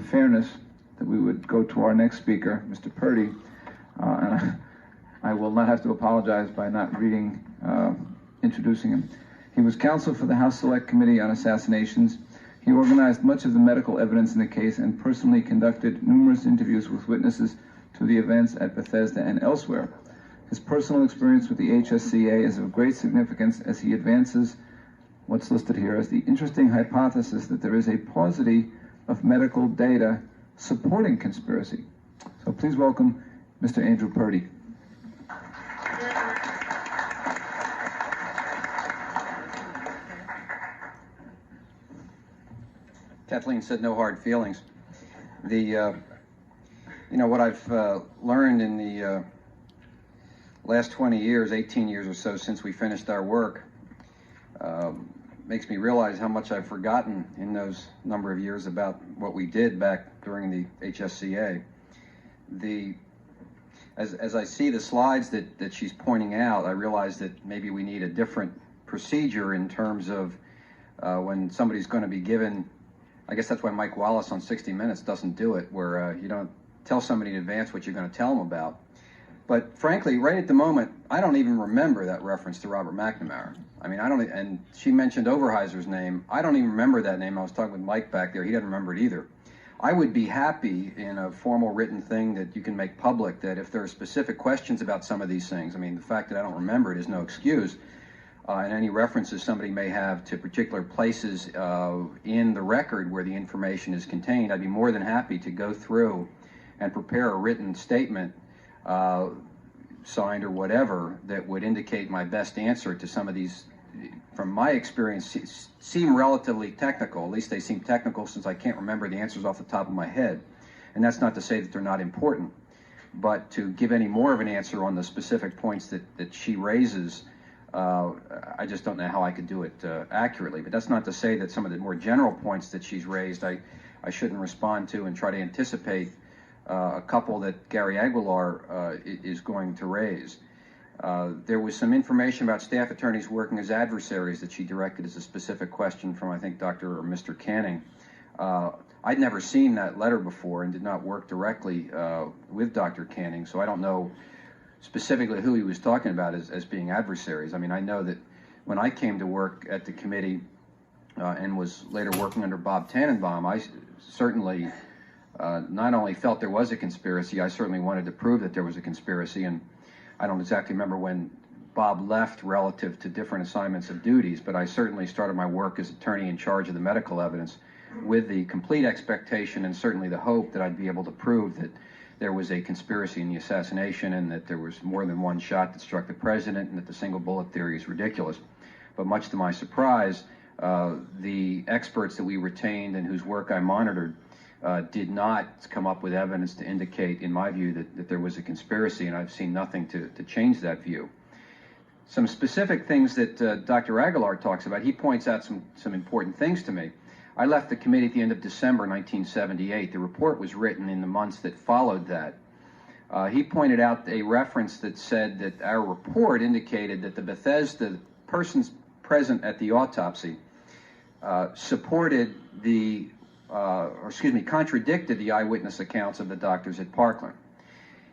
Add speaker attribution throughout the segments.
Speaker 1: of fairness, that we would go to our next speaker, Mr. Purdy, and I will not have to apologize by not introducing him. He was counsel for the House Select Committee on Assassinations. He organized much of the medical evidence in the case and personally conducted numerous interviews with witnesses to the events at Bethesda and elsewhere. His personal experience with the HSCA is of great significance as he advances what's listed here as the interesting hypothesis that there is a paucity of medical data supporting conspiracy. So please welcome Mr. Andrew Purdy.
Speaker 2: Kathleen said no hard feelings. What I've learned in the last 20 years, 18 years or so since we finished our work, makes me realize how much I've forgotten in those number of years about what we did back during the HSCA. As I see the slides that she's pointing out, I realize that maybe we need a different procedure in terms of when somebody's going to be given. I guess that's why Mike Wallace on 60 Minutes doesn't do it, where you don't tell somebody in advance what you're going to tell them about. But frankly, right at the moment, I don't even remember that reference to Robert McNamara. I mean, and she mentioned Overheiser's name. I don't even remember that name. I was talking with Mike back there. He doesn't remember it either. I would be happy in a formal written thing that you can make public that if there are specific questions about some of these things, I mean, the fact that I don't remember it is no excuse. And any references somebody may have to particular places in the record where the information is contained, I'd be more than happy to go through and prepare a written statement, signed or whatever, that would indicate my best answer to some of these, from my experience, seem relatively technical. At least they seem technical since I can't remember the answers off the top of my head. And that's not to say that they're not important, but to give any more of an answer on the specific points that she raises, I just don't know how I could do it accurately. But that's not to say that some of the more general points that she's raised I shouldn't respond to and try to anticipate a couple that Gary Aguilar is going to raise. There was some information about staff attorneys working as adversaries that she directed as a specific question from, I think, Dr. or Mr. Canning. I'd never seen that letter before and did not work directly with Dr. Canning, so I don't know specifically who he was talking about as being adversaries. I mean, I know that when I came to work at the committee and was later working under Bob Tannenbaum, I certainly not only felt there was a conspiracy, I certainly wanted to prove that there was a conspiracy. And I don't exactly remember when Bob left relative to different assignments of duties, but I certainly started my work as attorney in charge of the medical evidence with the complete expectation and certainly the hope that I'd be able to prove that there was a conspiracy in the assassination and that there was more than one shot that struck the president and that the single bullet theory is ridiculous. But much to my surprise, the experts that we retained and whose work I monitored did not come up with evidence to indicate, in my view, that there was a conspiracy, and I've seen nothing to change that view. Some specific things that Dr. Aguilar talks about, he points out some important things to me. I left the committee at the end of December 1978. The report was written in the months that followed that. He pointed out a reference that said that our report indicated that the Bethesda persons present at the autopsy contradicted the eyewitness accounts of the doctors at Parkland.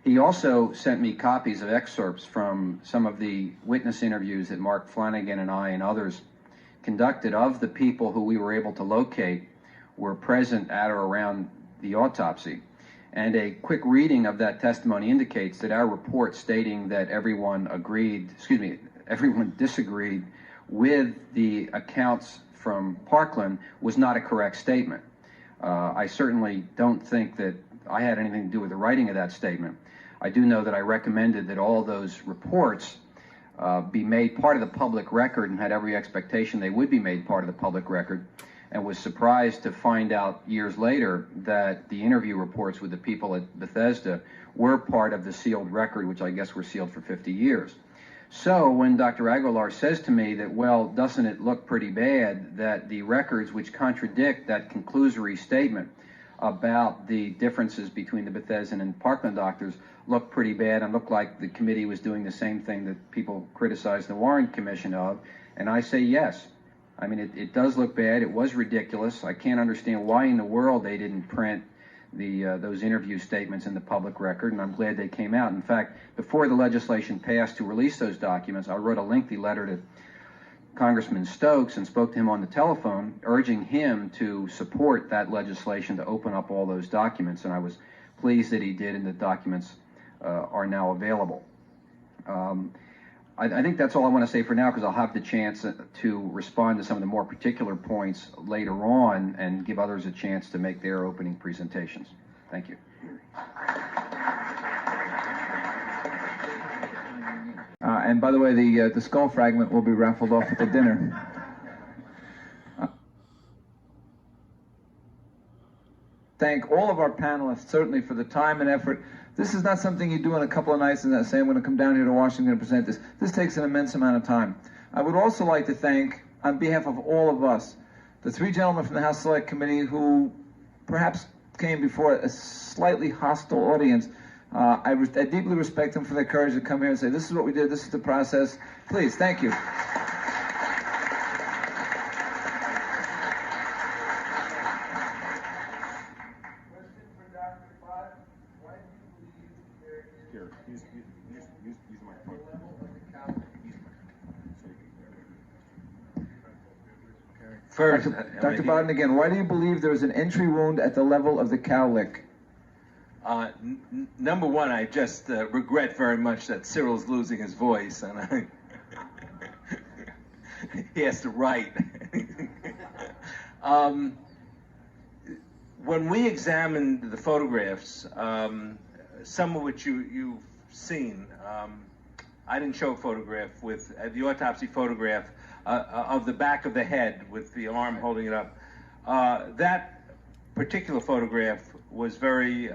Speaker 2: He also sent me copies of excerpts from some of the witness interviews that Mark Flanagan and I and others conducted of the people who we were able to locate were present at or around the autopsy. And a quick reading of that testimony indicates that our report stating that everyone disagreed with the accounts from Parkland was not a correct statement. I certainly don't think that I had anything to do with the writing of that statement. I do know that I recommended that all those reports be made part of the public record and had every expectation they would be made part of the public record, and was surprised to find out years later that the interview reports with the people at Bethesda were part of the sealed record, which I guess were sealed for 50 years. So when Dr. Aguilar says to me that, well, doesn't it look pretty bad that the records which contradict that conclusory statement about the differences between the Bethesda and Parkland doctors look pretty bad and look like the committee was doing the same thing that people criticized the Warren Commission of, and I say yes. I mean, it does look bad. It was ridiculous. I can't understand why in the world they didn't print those interview statements in the public record, and I'm glad they came out. In fact, before the legislation passed to release those documents, I wrote a lengthy letter to Congressman Stokes and spoke to him on the telephone, urging him to support that legislation to open up all those documents, and I was pleased that he did, and the documents are now available. I think that's all I want to say for now, because I'll have the chance to respond to some of the more particular points later on and give others a chance to make their opening presentations. Thank you.
Speaker 1: And by the way, the skull fragment will be raffled off at the dinner. Thank all of our panelists, certainly, for the time and effort. This is not something you do in a couple of nights and say, I'm going to come down here to Washington and present this. This takes an immense amount of time. I would also like to thank, on behalf of all of us, the three gentlemen from the House Select Committee who perhaps came before a slightly hostile audience. I deeply respect them for their courage to come here and say, this is what we did, this is the process. Please, thank you.
Speaker 3: First,
Speaker 1: Dr. Baden, again, why do you believe there is an entry wound at the level of the cowlick?
Speaker 3: Number one, I just regret very much that Cyril's losing his voice, and he has to write. When we examined the photographs, some of which you've seen, I didn't show a photograph with the autopsy photograph of the back of the head with the arm holding it up. That particular photograph was very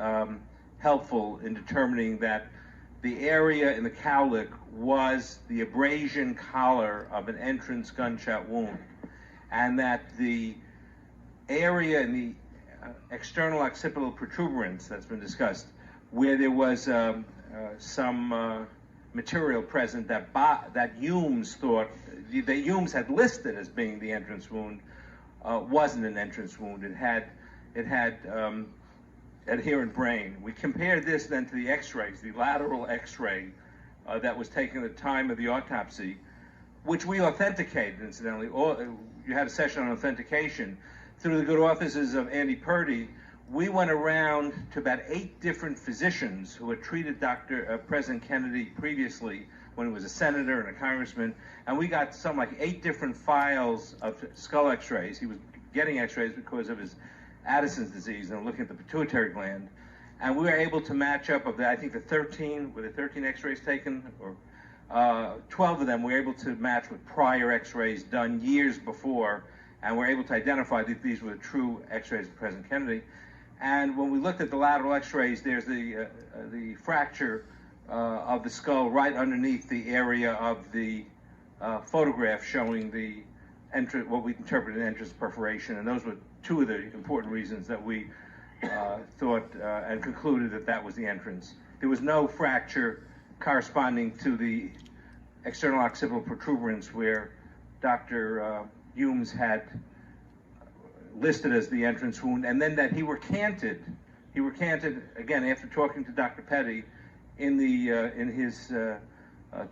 Speaker 3: helpful in determining that the area in the cowlick was the abrasion collar of an entrance gunshot wound, and that the area in the external occipital protuberance that's been discussed, where there was some material present that Humes thought, that Humes had listed as being the entrance wound, wasn't an entrance wound. It had adherent brain. We compared this then to the x-rays, the lateral x-ray that was taken at the time of the autopsy, which we authenticated, incidentally. You had a session on authentication. Through the good offices of Andy Purdy, we went around to about 8 different physicians who had treated President Kennedy previously when he was a senator and a congressman, and we got something like 8 different files of skull x-rays. He was getting x-rays because of his Addison's disease and looking at the pituitary gland. And we were able to match up of I think the 13 x-rays taken, or 12 of them we were able to match with prior x-rays done years before, and we're able to identify that these were the true x-rays of President Kennedy. And when we looked at the lateral x-rays, there's the fracture of the skull right underneath the area of the photograph showing the what we interpreted an entrance perforation, and those were 2 of the important reasons that we thought and concluded that that was the entrance. There was no fracture corresponding to the external occipital protuberance where Dr. Humes had listed as the entrance wound, and then that he recanted again after talking to Dr. Petty in his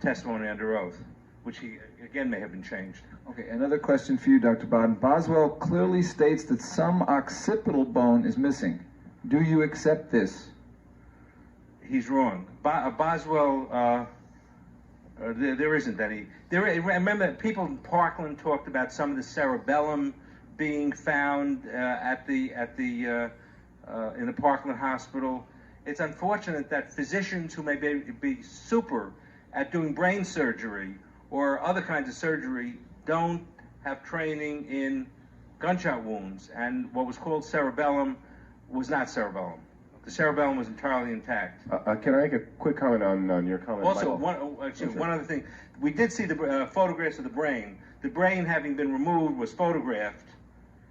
Speaker 3: testimony under oath, which he again may have been changed.
Speaker 1: Okay, another question for you, Dr. Baden. Boswell clearly states that some occipital bone is missing. Do you accept this?
Speaker 3: He's wrong. Boswell, there isn't any. Remember, people in Parkland talked about some of the cerebellum being found in the Parkland Hospital. It's unfortunate that physicians who may be super at doing brain surgery or other kinds of surgery don't have training in gunshot wounds, and what was called cerebellum was not cerebellum. The cerebellum was entirely intact.
Speaker 4: Can I make a quick comment on your comment?
Speaker 3: Also, one other thing. We did see the photographs of the brain. The brain, having been removed, was photographed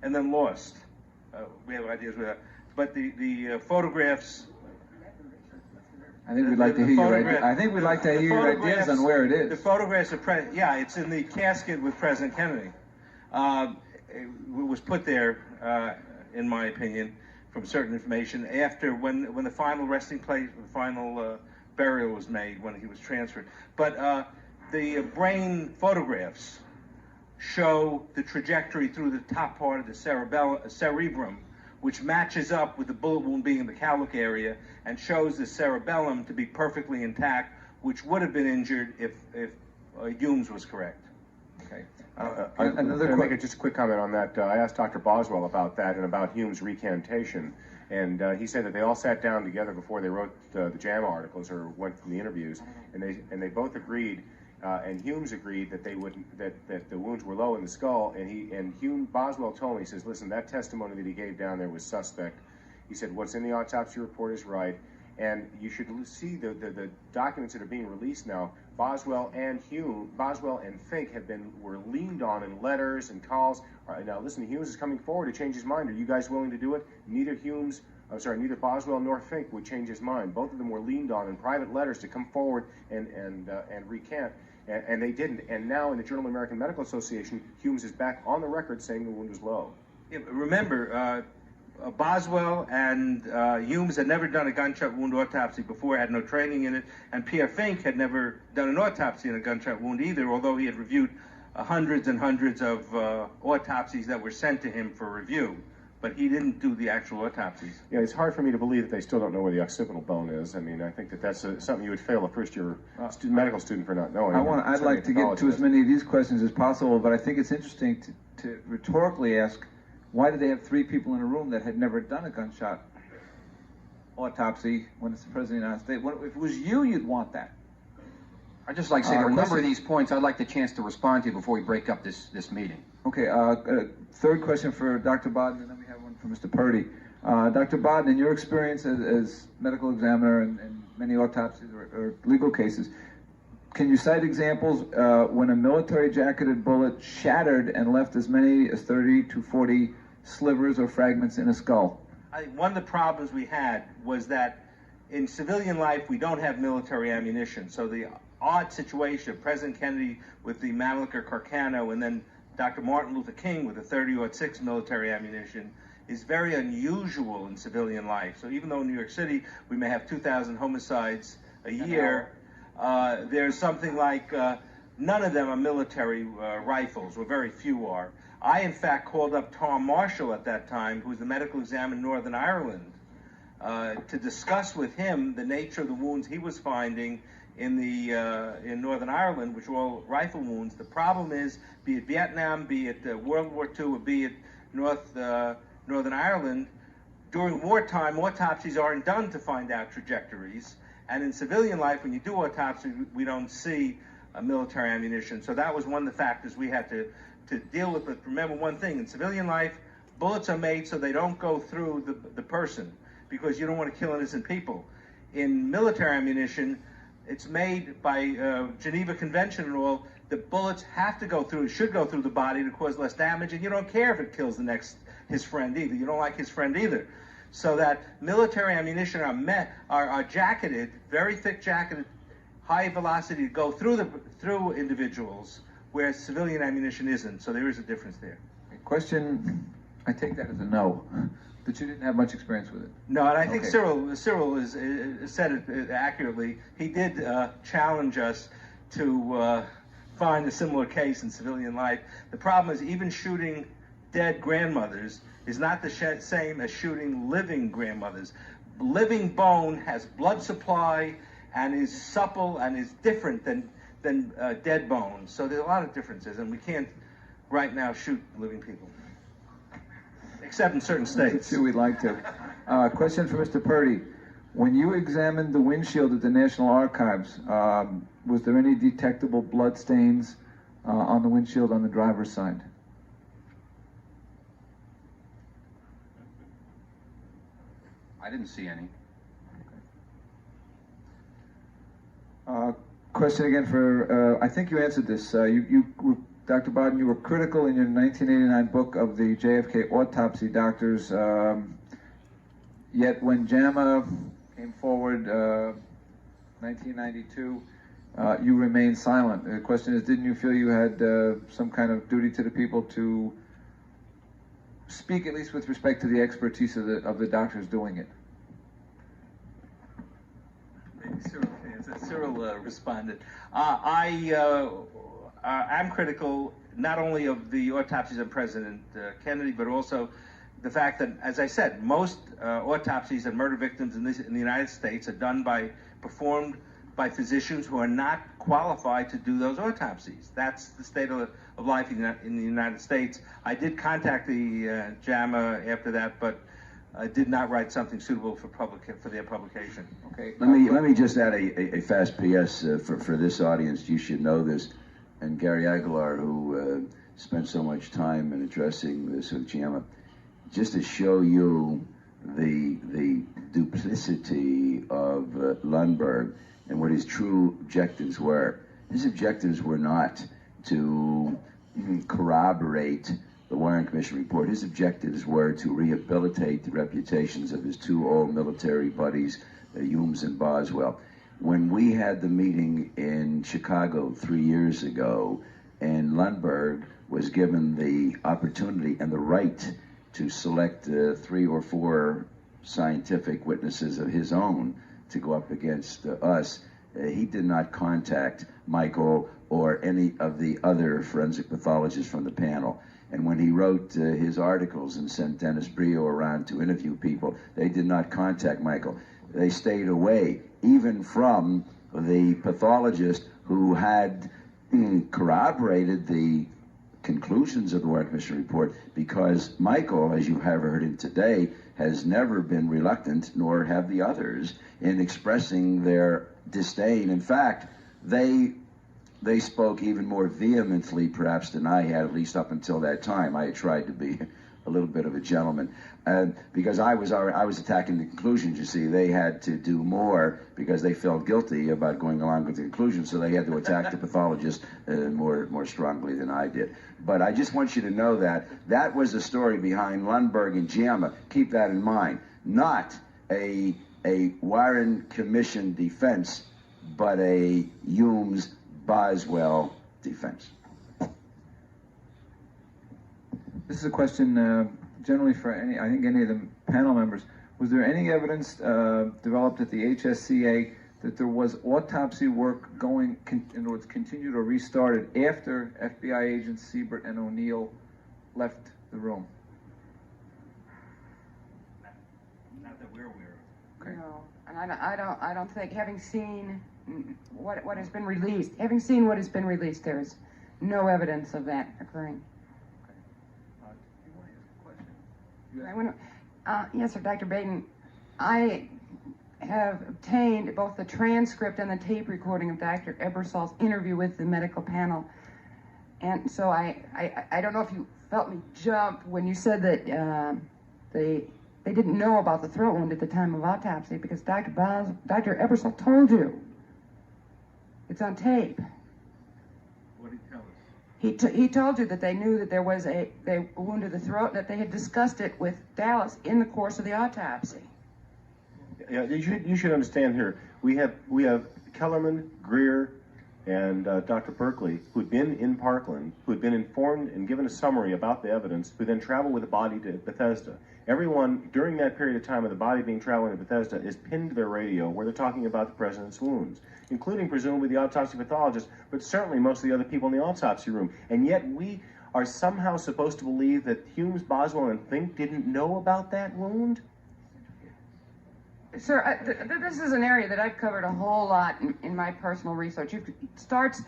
Speaker 3: and then lost. We have ideas with that. But the photographs...
Speaker 1: I think we'd like to hear your ideas. I think we'd like to hear your ideas on where it is.
Speaker 3: The photographs of it's in the casket with President Kennedy. It was put there, in my opinion, from certain information after when the final resting place, the final burial was made, when he was transferred. But the brain photographs show the trajectory through the top part of the cerebrum, which matches up with the bullet wound being in the cowlick area and shows the cerebellum to be perfectly intact, which would have been injured if Humes was correct.
Speaker 1: Okay.
Speaker 4: Can I make just a quick comment on that? I asked Dr. Boswell about that and about Hume's recantation, and he said that they all sat down together before they wrote the JAMA articles or went from the interviews, and they both agreed, and Humes agreed that that the wounds were low in the skull, and Boswell told me, he says, listen, that testimony that he gave down there was suspect. He said, what's in the autopsy report is right, and you should see the documents that are being released now. Boswell and Fink were leaned on in letters and calls. All right, now listen, Humes is coming forward to change his mind. Are you guys willing to do it? Neither Boswell nor Fink would change his mind. Both of them were leaned on in private letters to come forward and recant, and they didn't. And now in the Journal of the American Medical Association, Humes is back on the record saying the wound was low.
Speaker 3: Yeah, remember, Boswell and Humes had never done a gunshot wound autopsy before, had no training in it, and Pierre Fink had never done an autopsy in a gunshot wound either, although he had reviewed hundreds and hundreds of autopsies that were sent to him for review. But he didn't do the actual autopsies.
Speaker 4: Yeah, it's hard for me to believe that they still don't know where the occipital bone is. I mean, I think that's something you would fail a first-year medical student for not knowing.
Speaker 1: I'd like to get to as many of these questions as possible, but I think it's interesting to rhetorically ask, why did they have 3 people in a room that had never done a gunshot autopsy when it's the President of the United States? If it was you, you'd want that.
Speaker 2: I'd just like to say there are a number of these points I'd like the chance to respond to before we break up this meeting.
Speaker 1: Okay, third question for Dr. Baden, and then we have one for Mr. Purdy. Dr. Baden, in your experience as medical examiner in many autopsies or legal cases, can you cite examples when a military jacketed bullet shattered and left as many as 30 to 40 slivers or fragments in a skull?
Speaker 3: One of the problems we had was that in civilian life we don't have military ammunition. So the odd situation of President Kennedy with the Mannlicher Carcano and then Dr. Martin Luther King with the 30-06 military ammunition is very unusual in civilian life. So even though in New York City we may have 2,000 homicides a year, there's something like none of them are military rifles, or very few are. I, in fact, called up Tom Marshall at that time, who was the medical examiner in Northern Ireland, to discuss with him the nature of the wounds he was finding in Northern Ireland, which were all rifle wounds. The problem is, be it Vietnam, be it World War II, or be it Northern Ireland, during wartime, autopsies aren't done to find out trajectories. And in civilian life, when you do autopsy, we don't see military ammunition. So that was one of the factors we had to deal with. But remember one thing, in civilian life, bullets are made so they don't go through the person, because you don't want to kill innocent people. In military ammunition, it's made by Geneva Convention and all, the bullets have to go through, should go through the body to cause less damage, and you don't care if it kills his friend either. You don't like his friend either. So that military ammunition are jacketed, very thick jacketed, high velocity to go through individuals, where civilian ammunition isn't. So there is a difference there.
Speaker 1: Question, I take that as a no, that you didn't have much experience with it.
Speaker 3: No, and I think Cyril said it accurately. He did challenge us to find a similar case in civilian life. The problem is even shooting dead grandmothers is not the same as shooting living grandmothers. Living bone has blood supply and is supple and is different than dead bone. So there's a lot of differences, and we can't right now shoot living people, except in certain states.
Speaker 1: We'd like to. Question for Mr. Purdy. When you examined the windshield at the National Archives, was there any detectable blood stains on the windshield on the driver's side?
Speaker 2: I didn't see any.
Speaker 1: Question again for, I think you answered this. Dr. Baden, you were critical in your 1989 book of the JFK autopsy doctors, yet when JAMA came forward, 1992, you remained silent. The question is, didn't you feel you had some kind of duty to the people to speak at least with respect to the expertise of the doctors doing it.
Speaker 3: Maybe Cyril can answer. Cyril responded. I'm critical not only of the autopsies of President Kennedy, but also the fact that, as I said, most autopsies of murder victims in the United States are performed by physicians who are not qualified to do those autopsies. That's the state of life in the United States. I did contact the JAMA after that, but I did not write something suitable for their publication.
Speaker 1: Okay.
Speaker 5: Let me just add a fast PS for this audience. You should know this. And Gary Aguilar, who spent so much time in addressing this with JAMA, just to show you the duplicity of Lundberg and what his true objectives were. His objectives were not to corroborate the Warren Commission report. His objectives were to rehabilitate the reputations of his two old military buddies, Humes and Boswell. When we had the meeting in Chicago 3 years ago, and Lundberg was given the opportunity and the right to select 3 or 4 scientific witnesses of his own to go up against us, he did not contact Michael or any of the other forensic pathologists from the panel. And when he wrote his articles and sent Dennis Brio around to interview people, they did not contact Michael. They stayed away, even from the pathologist who had corroborated the conclusions of the Warren Commission report, because Michael, as you have heard him today, has never been reluctant, nor have the others, in expressing their disdain. In fact, they spoke even more vehemently, perhaps, than I had, at least up until that time. I had tried to be a little bit of a gentleman, because I was attacking the conclusions. You see, they had to do more because they felt guilty about going along with the conclusions, so they had to attack the pathologist more strongly than I did. But I just want you to know that was the story behind Lundberg and JAMA. Keep that in mind. Not a Warren Commission defense, but a Humes Boswell defense.
Speaker 1: This is a question generally for any of the panel members. Was there any evidence developed at the HSCA that there was autopsy work in other words, continued or restarted after FBI agents Siebert and O'Neill left the room?
Speaker 3: Not that we're aware of.
Speaker 1: Okay.
Speaker 6: No, and I don't think, having seen what has been released, there is no evidence of that occurring. Yes, sir, Dr. Baden, I have obtained both the transcript and the tape recording of Dr. Ebersol's interview with the medical panel. And so I don't know if you felt me jump when you said that they didn't know about the throat wound at the time of autopsy, because Dr. Ebersol told you. It's on tape.
Speaker 3: What did he tell us?
Speaker 6: He told you that they knew that there was a wound to the throat, that they had discussed it with Dallas in the course of the autopsy.
Speaker 4: Yeah, you should understand here. We have Kellerman, Greer, and Dr. Berkeley, who'd been in Parkland, who'd been informed and given a summary about the evidence, who then traveled with the body to Bethesda. Everyone, during that period of time of the body being traveling to Bethesda, is pinned to their radio where they're talking about the president's wounds, including presumably the autopsy pathologist, but certainly most of the other people in the autopsy room. And yet we are somehow supposed to believe that Humes, Boswell, and Fink didn't know about that wound?
Speaker 6: Sir, this is an area that I've covered a whole lot in my personal research. It starts,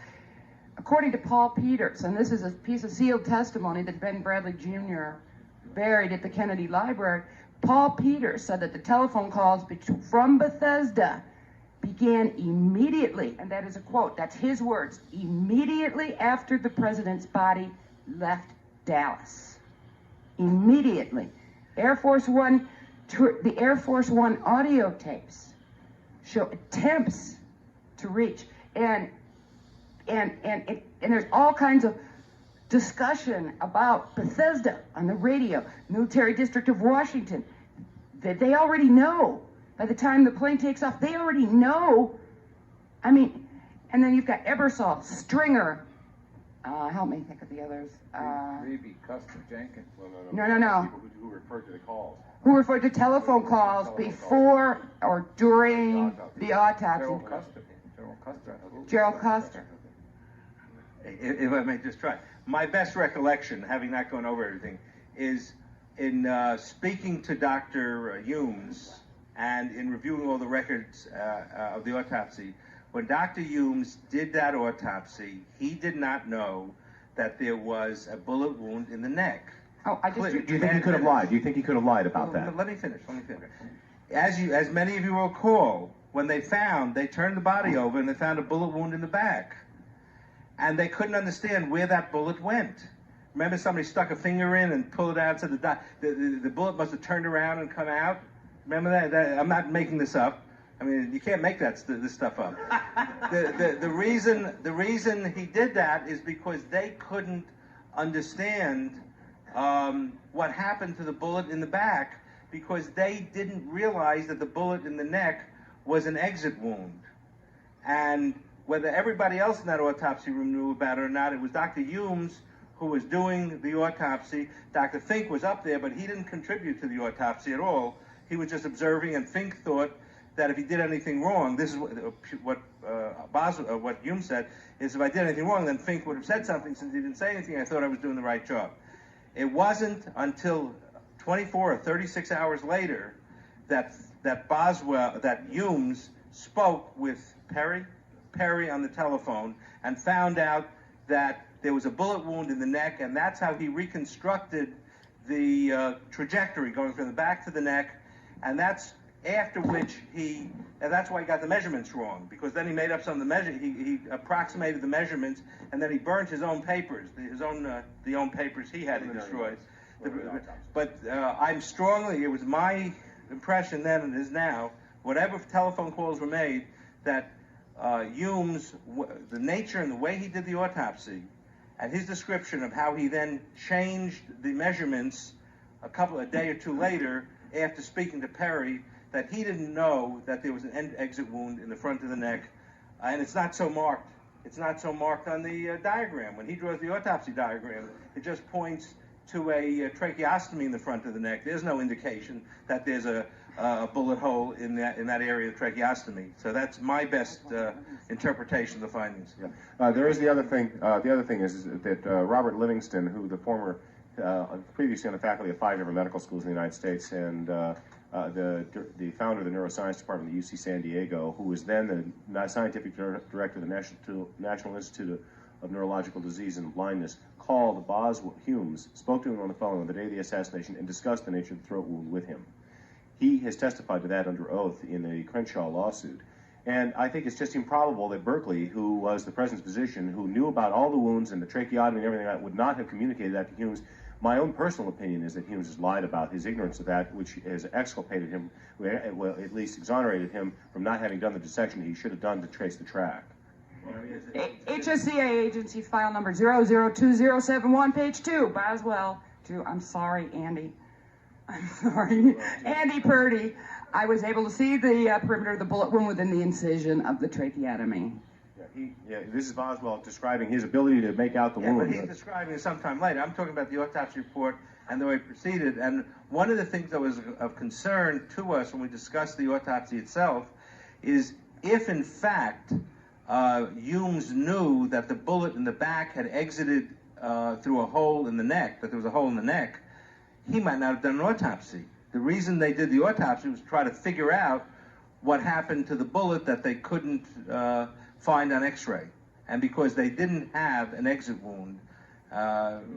Speaker 6: according to Paul Peters, and this is a piece of sealed testimony that Ben Bradley Jr. buried at the Kennedy Library. Paul Peters said that the telephone calls from Bethesda began immediately, and that is a quote, that's his words, immediately after the president's body left Dallas. Immediately. The Air Force One audio tapes show attempts to reach, and there's all kinds of discussion about Bethesda on the radio, Military District of Washington, that they already know. By the time the plane takes off, they already know. I mean, and then you've got Ebersol, Stringer, Help me think of the others.
Speaker 1: Maybe Custer Jenkins.
Speaker 6: No.
Speaker 4: People who referred to the calls.
Speaker 6: Who referred to telephone calls before or during the autopsy. Gerald Custer.
Speaker 3: If I may just try. My best recollection, having not gone over everything, is in speaking to Dr. Humes and in reviewing all the records of the autopsy. When Dr. Humes did that autopsy, he did not know that there was a bullet wound in the neck.
Speaker 6: Oh, I just...
Speaker 4: Do you think he could have lied? Do you think he could have lied about that?
Speaker 3: Let me finish. As many of you will recall, when they turned the body over and they found a bullet wound in the back. And they couldn't understand where that bullet went. Remember, somebody stuck a finger in and pulled it out, so the bullet must have turned around and come out? Remember that? I'm not making this up. I mean, you can't make this stuff up. The reason he did that is because they couldn't understand what happened to the bullet in the back, because they didn't realize that the bullet in the neck was an exit wound. And whether everybody else in that autopsy room knew about it or not, it was Dr. Humes who was doing the autopsy. Dr. Fink was up there, but he didn't contribute to the autopsy at all. He was just observing, and Fink thought that if he did anything wrong, this is what Humes said, is if I did anything wrong, then Fink would have said something. Since he didn't say anything, I thought I was doing the right job. It wasn't until 24 or 36 hours later that Humes spoke with Perry on the telephone and found out that there was a bullet wound in the neck, and that's how he reconstructed the trajectory going from the back to the neck, and that's after which and that's why he got the measurements wrong, because then he made up some of the he approximated the measurements, and then he burnt his own papers, the own papers he had destroyed. But it was my impression then and is now, whatever telephone calls were made, that Humes, the nature and the way he did the autopsy, and his description of how he then changed the measurements a day or two later after speaking to Perry, that he didn't know that there was an exit wound in the front of the neck, and it's not so marked. It's not so marked on the diagram. When he draws the autopsy diagram, it just points to a tracheostomy in the front of the neck. There's no indication that there's a bullet hole in that area of tracheostomy. So that's my best interpretation of the findings.
Speaker 4: Yeah. There is the other thing. The other thing is that Robert Livingston, who previously on the faculty of 5 different medical schools in the United States, and the founder of the neuroscience department at UC San Diego, who was then the scientific director of the National Institute of Neurological Disease and Blindness, called Humes, spoke to him on the phone on the day of the assassination, and discussed the nature of the throat wound with him. He has testified to that under oath in the Crenshaw lawsuit. And I think it's just improbable that Berkeley, who was the president's physician, who knew about all the wounds and the tracheotomy and everything like that, would not have communicated that to Humes. My own personal opinion is that Humes has lied about his ignorance of that, which has exculpated him, well, at least exonerated him from not having done the dissection he should have done to trace the track.
Speaker 6: HSCA agency file number 002071, page 2, Boswell to, I'm sorry, Andy. Andy Purdy. I was able to see the perimeter of the bullet wound within the incision of the tracheotomy.
Speaker 4: This is Boswell describing his ability to make out the wound.
Speaker 3: But he's describing it sometime later. I'm talking about the autopsy report and the way it proceeded. And one of the things that was of concern to us when we discussed the autopsy itself is if, in fact, Humes knew that the bullet in the back had exited through a hole in the neck, that there was a hole in the neck, he might not have done an autopsy. The reason they did the autopsy was to try to figure out what happened to the bullet that they couldn't find on X-ray, and because they didn't have an exit wound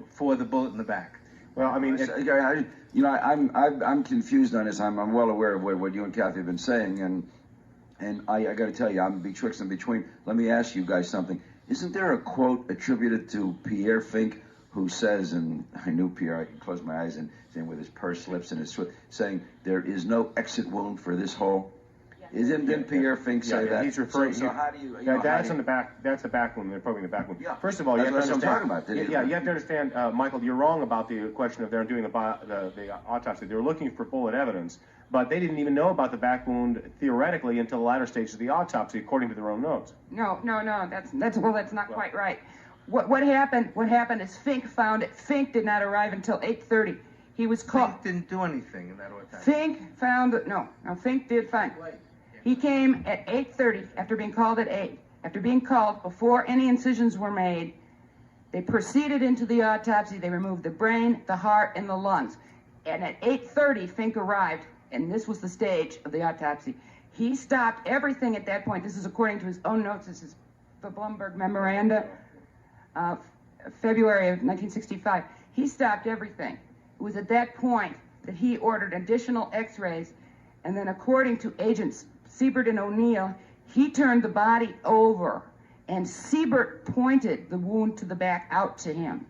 Speaker 3: for the bullet in the back.
Speaker 5: Well, I mean, I'm confused on this. I'm well aware of what you and Kathy have been saying, and I got to tell you, I'm betwixt and between. Let me ask you guys something. Isn't there a quote attributed to Pierre Fink, who says, and I knew Pierre, I could close my eyes and saying with his pursed lips and his sweat, saying there is no exit wound for this hole? Didn't Pierre Fink say that?
Speaker 4: He's referring.
Speaker 5: So how do you?
Speaker 4: That's on the back. That's the back wound. They're probing the back wound.
Speaker 5: Yeah.
Speaker 4: First of all, you have to understand.
Speaker 5: That's what I'm talking about.
Speaker 4: You have to understand, Michael. You're wrong about the question of they're doing the autopsy. They were looking for bullet evidence, but they didn't even know about the back wound theoretically until the latter stages of the autopsy, according to their own notes.
Speaker 6: No. That's not quite right. What happened is Fink found it. Fink did not arrive until 8:30. He was called.
Speaker 3: Fink didn't do anything in that autopsy.
Speaker 6: Fink found it. No, Fink did find it. He came at 8:30 after being called at 8. After being called, before any incisions were made, they proceeded into the autopsy. They removed the brain, the heart, and the lungs. And at 8:30, Fink arrived, and this was the stage of the autopsy. He stopped everything at that point. This is according to his own notes. This is the Blumberg Memoranda, February of 1965. He stopped everything. It was at that point that he ordered additional x-rays, and then according to agents Siebert and O'Neill, he turned the body over, and Siebert pointed the wound to the back out to him.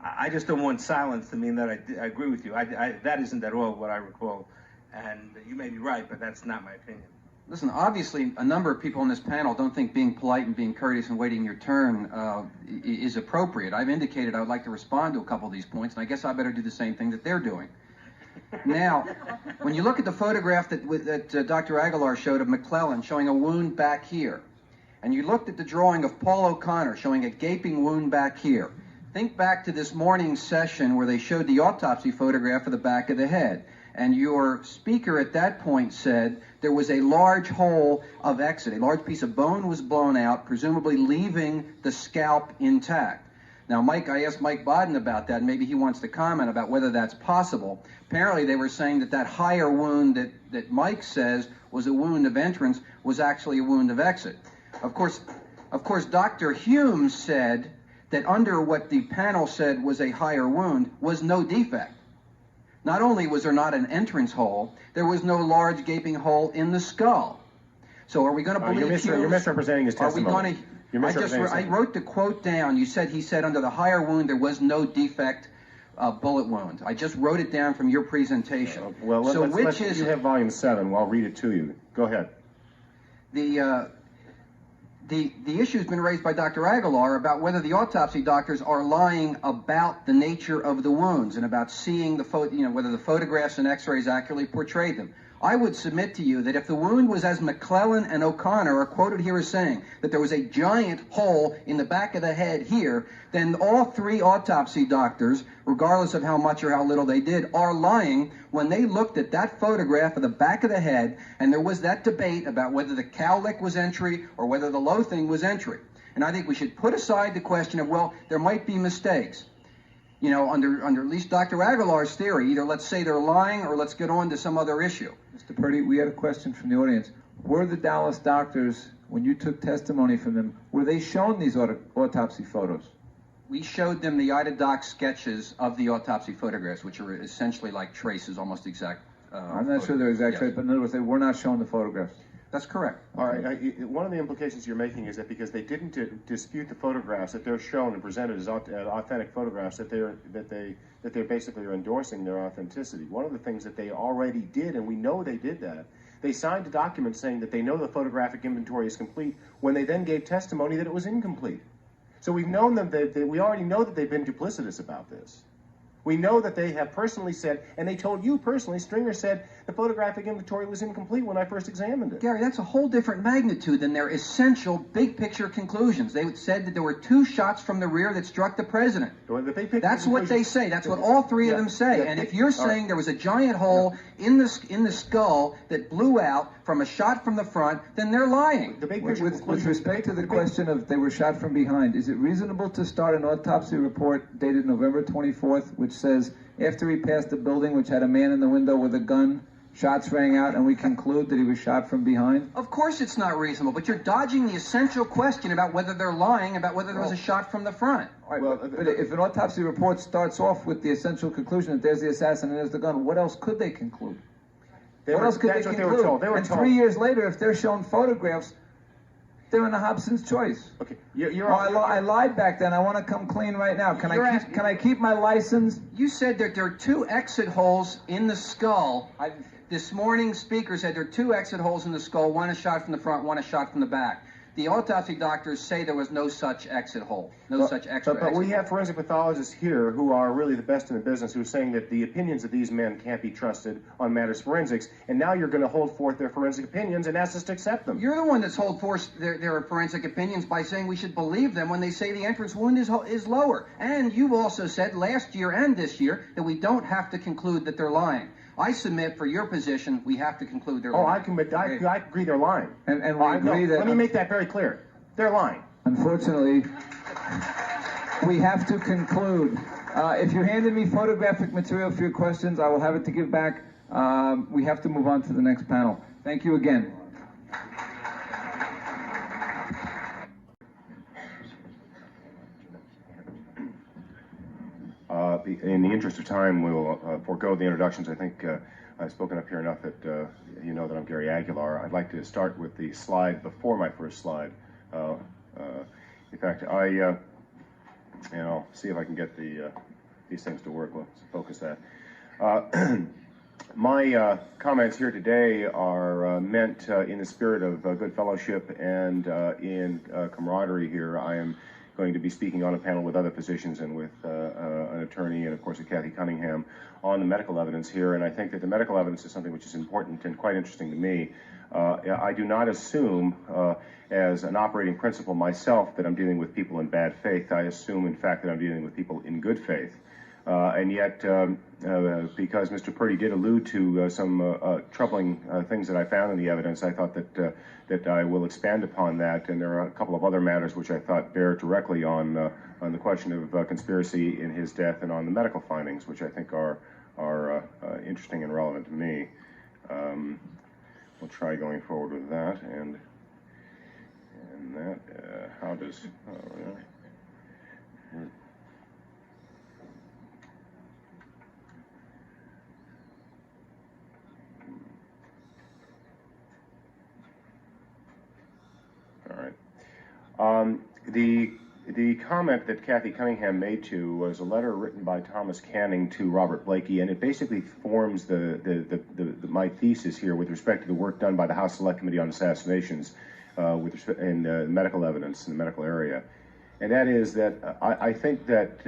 Speaker 3: I just don't want silence to mean that I agree with you. That isn't at all what I recall, and you may be right, but that's not my opinion.
Speaker 2: Listen, obviously, a number of people on this panel don't think being polite and being courteous and waiting your turn is appropriate. I've indicated I would like to respond to a couple of these points, and I guess I better do the same thing that they're doing. Now, when you look at the photograph that Dr. Aguilar showed of McClellan showing a wound back here, and you looked at the drawing of Paul O'Connor showing a gaping wound back here, think back to this morning's session where they showed the autopsy photograph of the back of the head. And your speaker at that point said there was a large hole of exit. A large piece of bone was blown out, presumably leaving the scalp intact. Now, I asked Mike Baden about that, and maybe he wants to comment about whether that's possible. Apparently, they were saying that higher wound that Mike says was a wound of entrance was actually a wound of exit. Of course, Dr. Hume said that under what the panel said was a higher wound was no defect. Not only was there not an entrance hole, there was no large gaping hole in the skull. So are we going to believe
Speaker 4: You're misrepresenting his testimony.
Speaker 2: I wrote the quote down. He said under the higher wound there was no defect bullet wound. I just wrote it down from your presentation.
Speaker 4: Well, you have volume 7. Well, I'll read it to you. Go ahead.
Speaker 2: The issue has been raised by Dr. Aguilar about whether the autopsy doctors are lying about the nature of the wounds and about seeing whether the photographs and x-rays accurately portrayed them. I would submit to you that if the wound was as McClellan and O'Connor are quoted here as saying, that there was a giant hole in the back of the head here, then all three autopsy doctors, regardless of how much or how little they did, are lying when they looked at that photograph of the back of the head, and there was that debate about whether the cowlick was entry or whether the loathing was entry. And I think we should put aside the question of, well, there might be mistakes. You know, under at least Dr. Aguilar's theory, either let's say they're lying or let's get on to some other issue.
Speaker 1: Mr. Purdy, we had a question from the audience. Were the Dallas doctors, when you took testimony from them, were they shown these autopsy photos?
Speaker 2: We showed them the itadoc sketches of the autopsy photographs, which are essentially like traces, almost exact.
Speaker 1: I'm not sure they're exact traces, but in other words, they were not shown the photographs.
Speaker 2: That's correct.
Speaker 4: All right. One of the implications you're making is that because they didn't dispute the photographs, that they're shown and presented as authentic photographs, that they basically are endorsing their authenticity. One of the things that they already did, and we know they did that, they signed a document saying that they know the photographic inventory is complete when they then gave testimony that it was incomplete. So we've known them we already know that they've been duplicitous about this. We know that they have personally said, and they told you personally, Stringer said, the photographic inventory was incomplete when I first examined it.
Speaker 2: Gary, that's a whole different magnitude than their essential big-picture conclusions. They said that there were 2 shots from the rear that struck the president. That's what they say. That's what all 3 of them say. And if you're saying there was a giant hole in the skull that blew out from a shot from the front, then they're lying.
Speaker 1: With respect to the question of they were shot from behind, is it reasonable to start an autopsy report dated November 24th, which says, after he passed the building which had a man in the window with a gun, shots rang out, and we conclude that he was shot from behind?
Speaker 2: Of course it's not reasonable, but you're dodging the essential question about whether they're lying about whether there was a shot from the front.
Speaker 1: Right, but if an autopsy report starts off with the essential conclusion that there's the assassin and there's the gun, what else could they conclude? What else could they conclude?
Speaker 4: They were told.
Speaker 1: 3 years later, if they're shown photographs, they're in a Hobson's choice.
Speaker 4: Okay,
Speaker 1: I lied back then. I want to come clean right now. Can I keep my license?
Speaker 2: You said that there are 2 exit holes in the skull. This morning's speaker said there are 2 exit holes in the skull. One a shot from the front, one a shot from the back. The autopsy doctors say there was no such exit hole, no such extra
Speaker 4: But we have forensic pathologists here who are really the best in the business who are saying that the opinions of these men can't be trusted on matters forensics, and now you're going to hold forth their forensic opinions and ask us to accept them.
Speaker 2: You're the one that's hold forth their forensic opinions by saying we should believe them when they say the entrance wound is lower. And you've also said last year and this year that we don't have to conclude that they're lying. I submit for your position, we have to conclude they're lying.
Speaker 4: I agree they're lying.
Speaker 1: And we agree that...
Speaker 4: Let me make that very clear. They're lying.
Speaker 1: Unfortunately, we have to conclude. If you handed me photographic material for your questions, I will have it to give back. We have to move on to the next panel. Thank you again.
Speaker 4: In the interest of time, we'll forego the introductions. I think I've spoken up here enough that you know that I'm Gary Aguilar. I'd like to start with the slide before my first slide. In fact, and I'll see if I can get these things to work. Let's focus that. My comments here today are meant in the spirit of good fellowship and in camaraderie here. I am going to be speaking on a panel with other physicians and with an attorney and, of course, with Kathy Cunningham on the medical evidence here. And I think that the medical evidence is something which is important and quite interesting to me. I do not assume as an operating principle myself that I'm dealing with people in bad faith. I assume, in fact, that I'm dealing with people in good faith. And yet, because Mr. Purdy did allude to some troubling things that I found in the evidence, I thought that I will expand upon that. And there are a couple of other matters which I thought bear directly on the question of conspiracy in his death and on the medical findings, which I think are interesting and relevant to me. We'll try going forward with that. And that, how does... All right. The comment that Kathy Cunningham made to was a letter written by Thomas Canning to Robert Blakey, and it basically forms my thesis here with respect to the work done by the House Select Committee on Assassinations in medical evidence in the medical area. And that is that I think that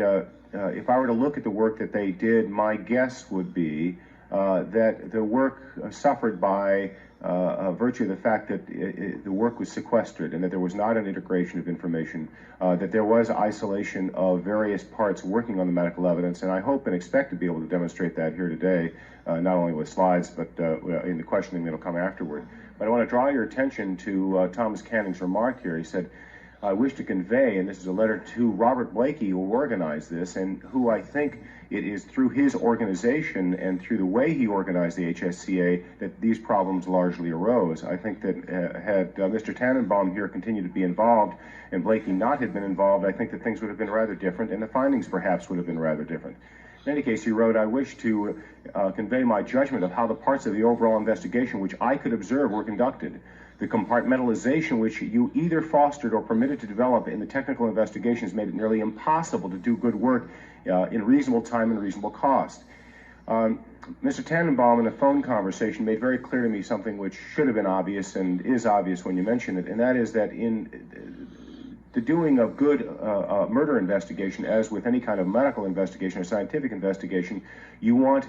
Speaker 4: if I were to look at the work that they did, my guess would be that the work suffered by virtue of the fact that the work was sequestered and that there was not an integration of information, that there was isolation of various parts working on the medical evidence, and I hope and expect to be able to demonstrate that here today, not only with slides, but in the questioning that will come afterward. But I want to draw your attention to Thomas Canning's remark here. He said, I wish to convey, and this is a letter to Robert Blakey, who organized this, and who I think it is through his organization and through the way he organized the HSCA that these problems largely arose. I think that had Mr. Tannenbaum here continued to be involved and Blakey not had been involved, I think that things would have been rather different, and the findings perhaps would have been rather different. In any case, he wrote, I wish to convey my judgment of how the parts of the overall investigation which I could observe were conducted. The compartmentalization which you either fostered or permitted to develop in the technical investigations made it nearly impossible to do good work in reasonable time and reasonable cost. Mr. Tannenbaum, in a phone conversation, made very clear to me something which should have been obvious and is obvious when you mention it, and that is that in the doing of good murder investigation, as with any kind of medical investigation or scientific investigation, you want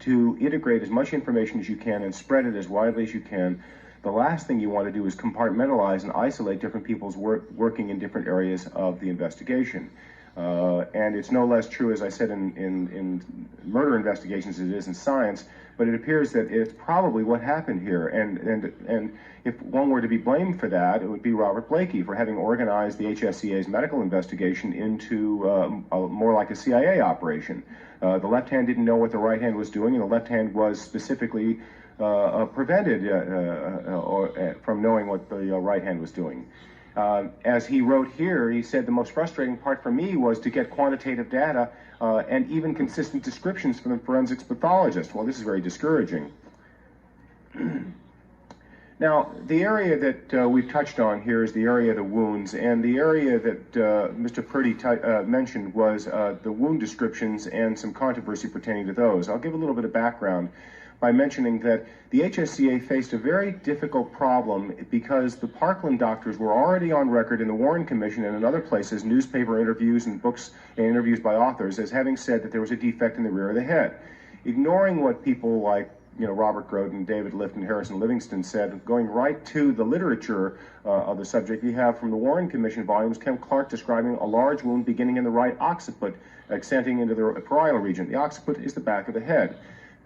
Speaker 4: to integrate as much information as you can and spread it as widely as you can. The last thing you want to do is compartmentalize and isolate different people's working in different areas of the investigation. And it's no less true, as I said, in murder investigations as it is in science, but it appears that it's probably what happened here. And if one were to be blamed for that, it would be Robert Blakey for having organized the HSCA's medical investigation into more like a CIA operation. The left hand didn't know what the right hand was doing, and the left hand was specifically prevented from knowing what the right hand was doing. As he wrote here, he said, the most frustrating part for me was to get quantitative data and even consistent descriptions from the forensics pathologist. Well, this is very discouraging. Now, the area that we've touched on here is the area of the wounds, and the area that Mr. Purdy mentioned was the wound descriptions and some controversy pertaining to those. I'll give a little bit of background. by mentioning that the HSCA faced a very difficult problem because the Parkland doctors were already on record in the Warren Commission and in other places, newspaper interviews and books and interviews by authors, as having said that there was a defect in the rear of the head. Ignoring what people like Robert Groden, David Lifton, Harrison Livingston said, going right to the literature of the subject, we have from the Warren Commission volumes, Ken Clark describing a large wound beginning in the right occiput, extending into the parietal region. The occiput is the back of the head.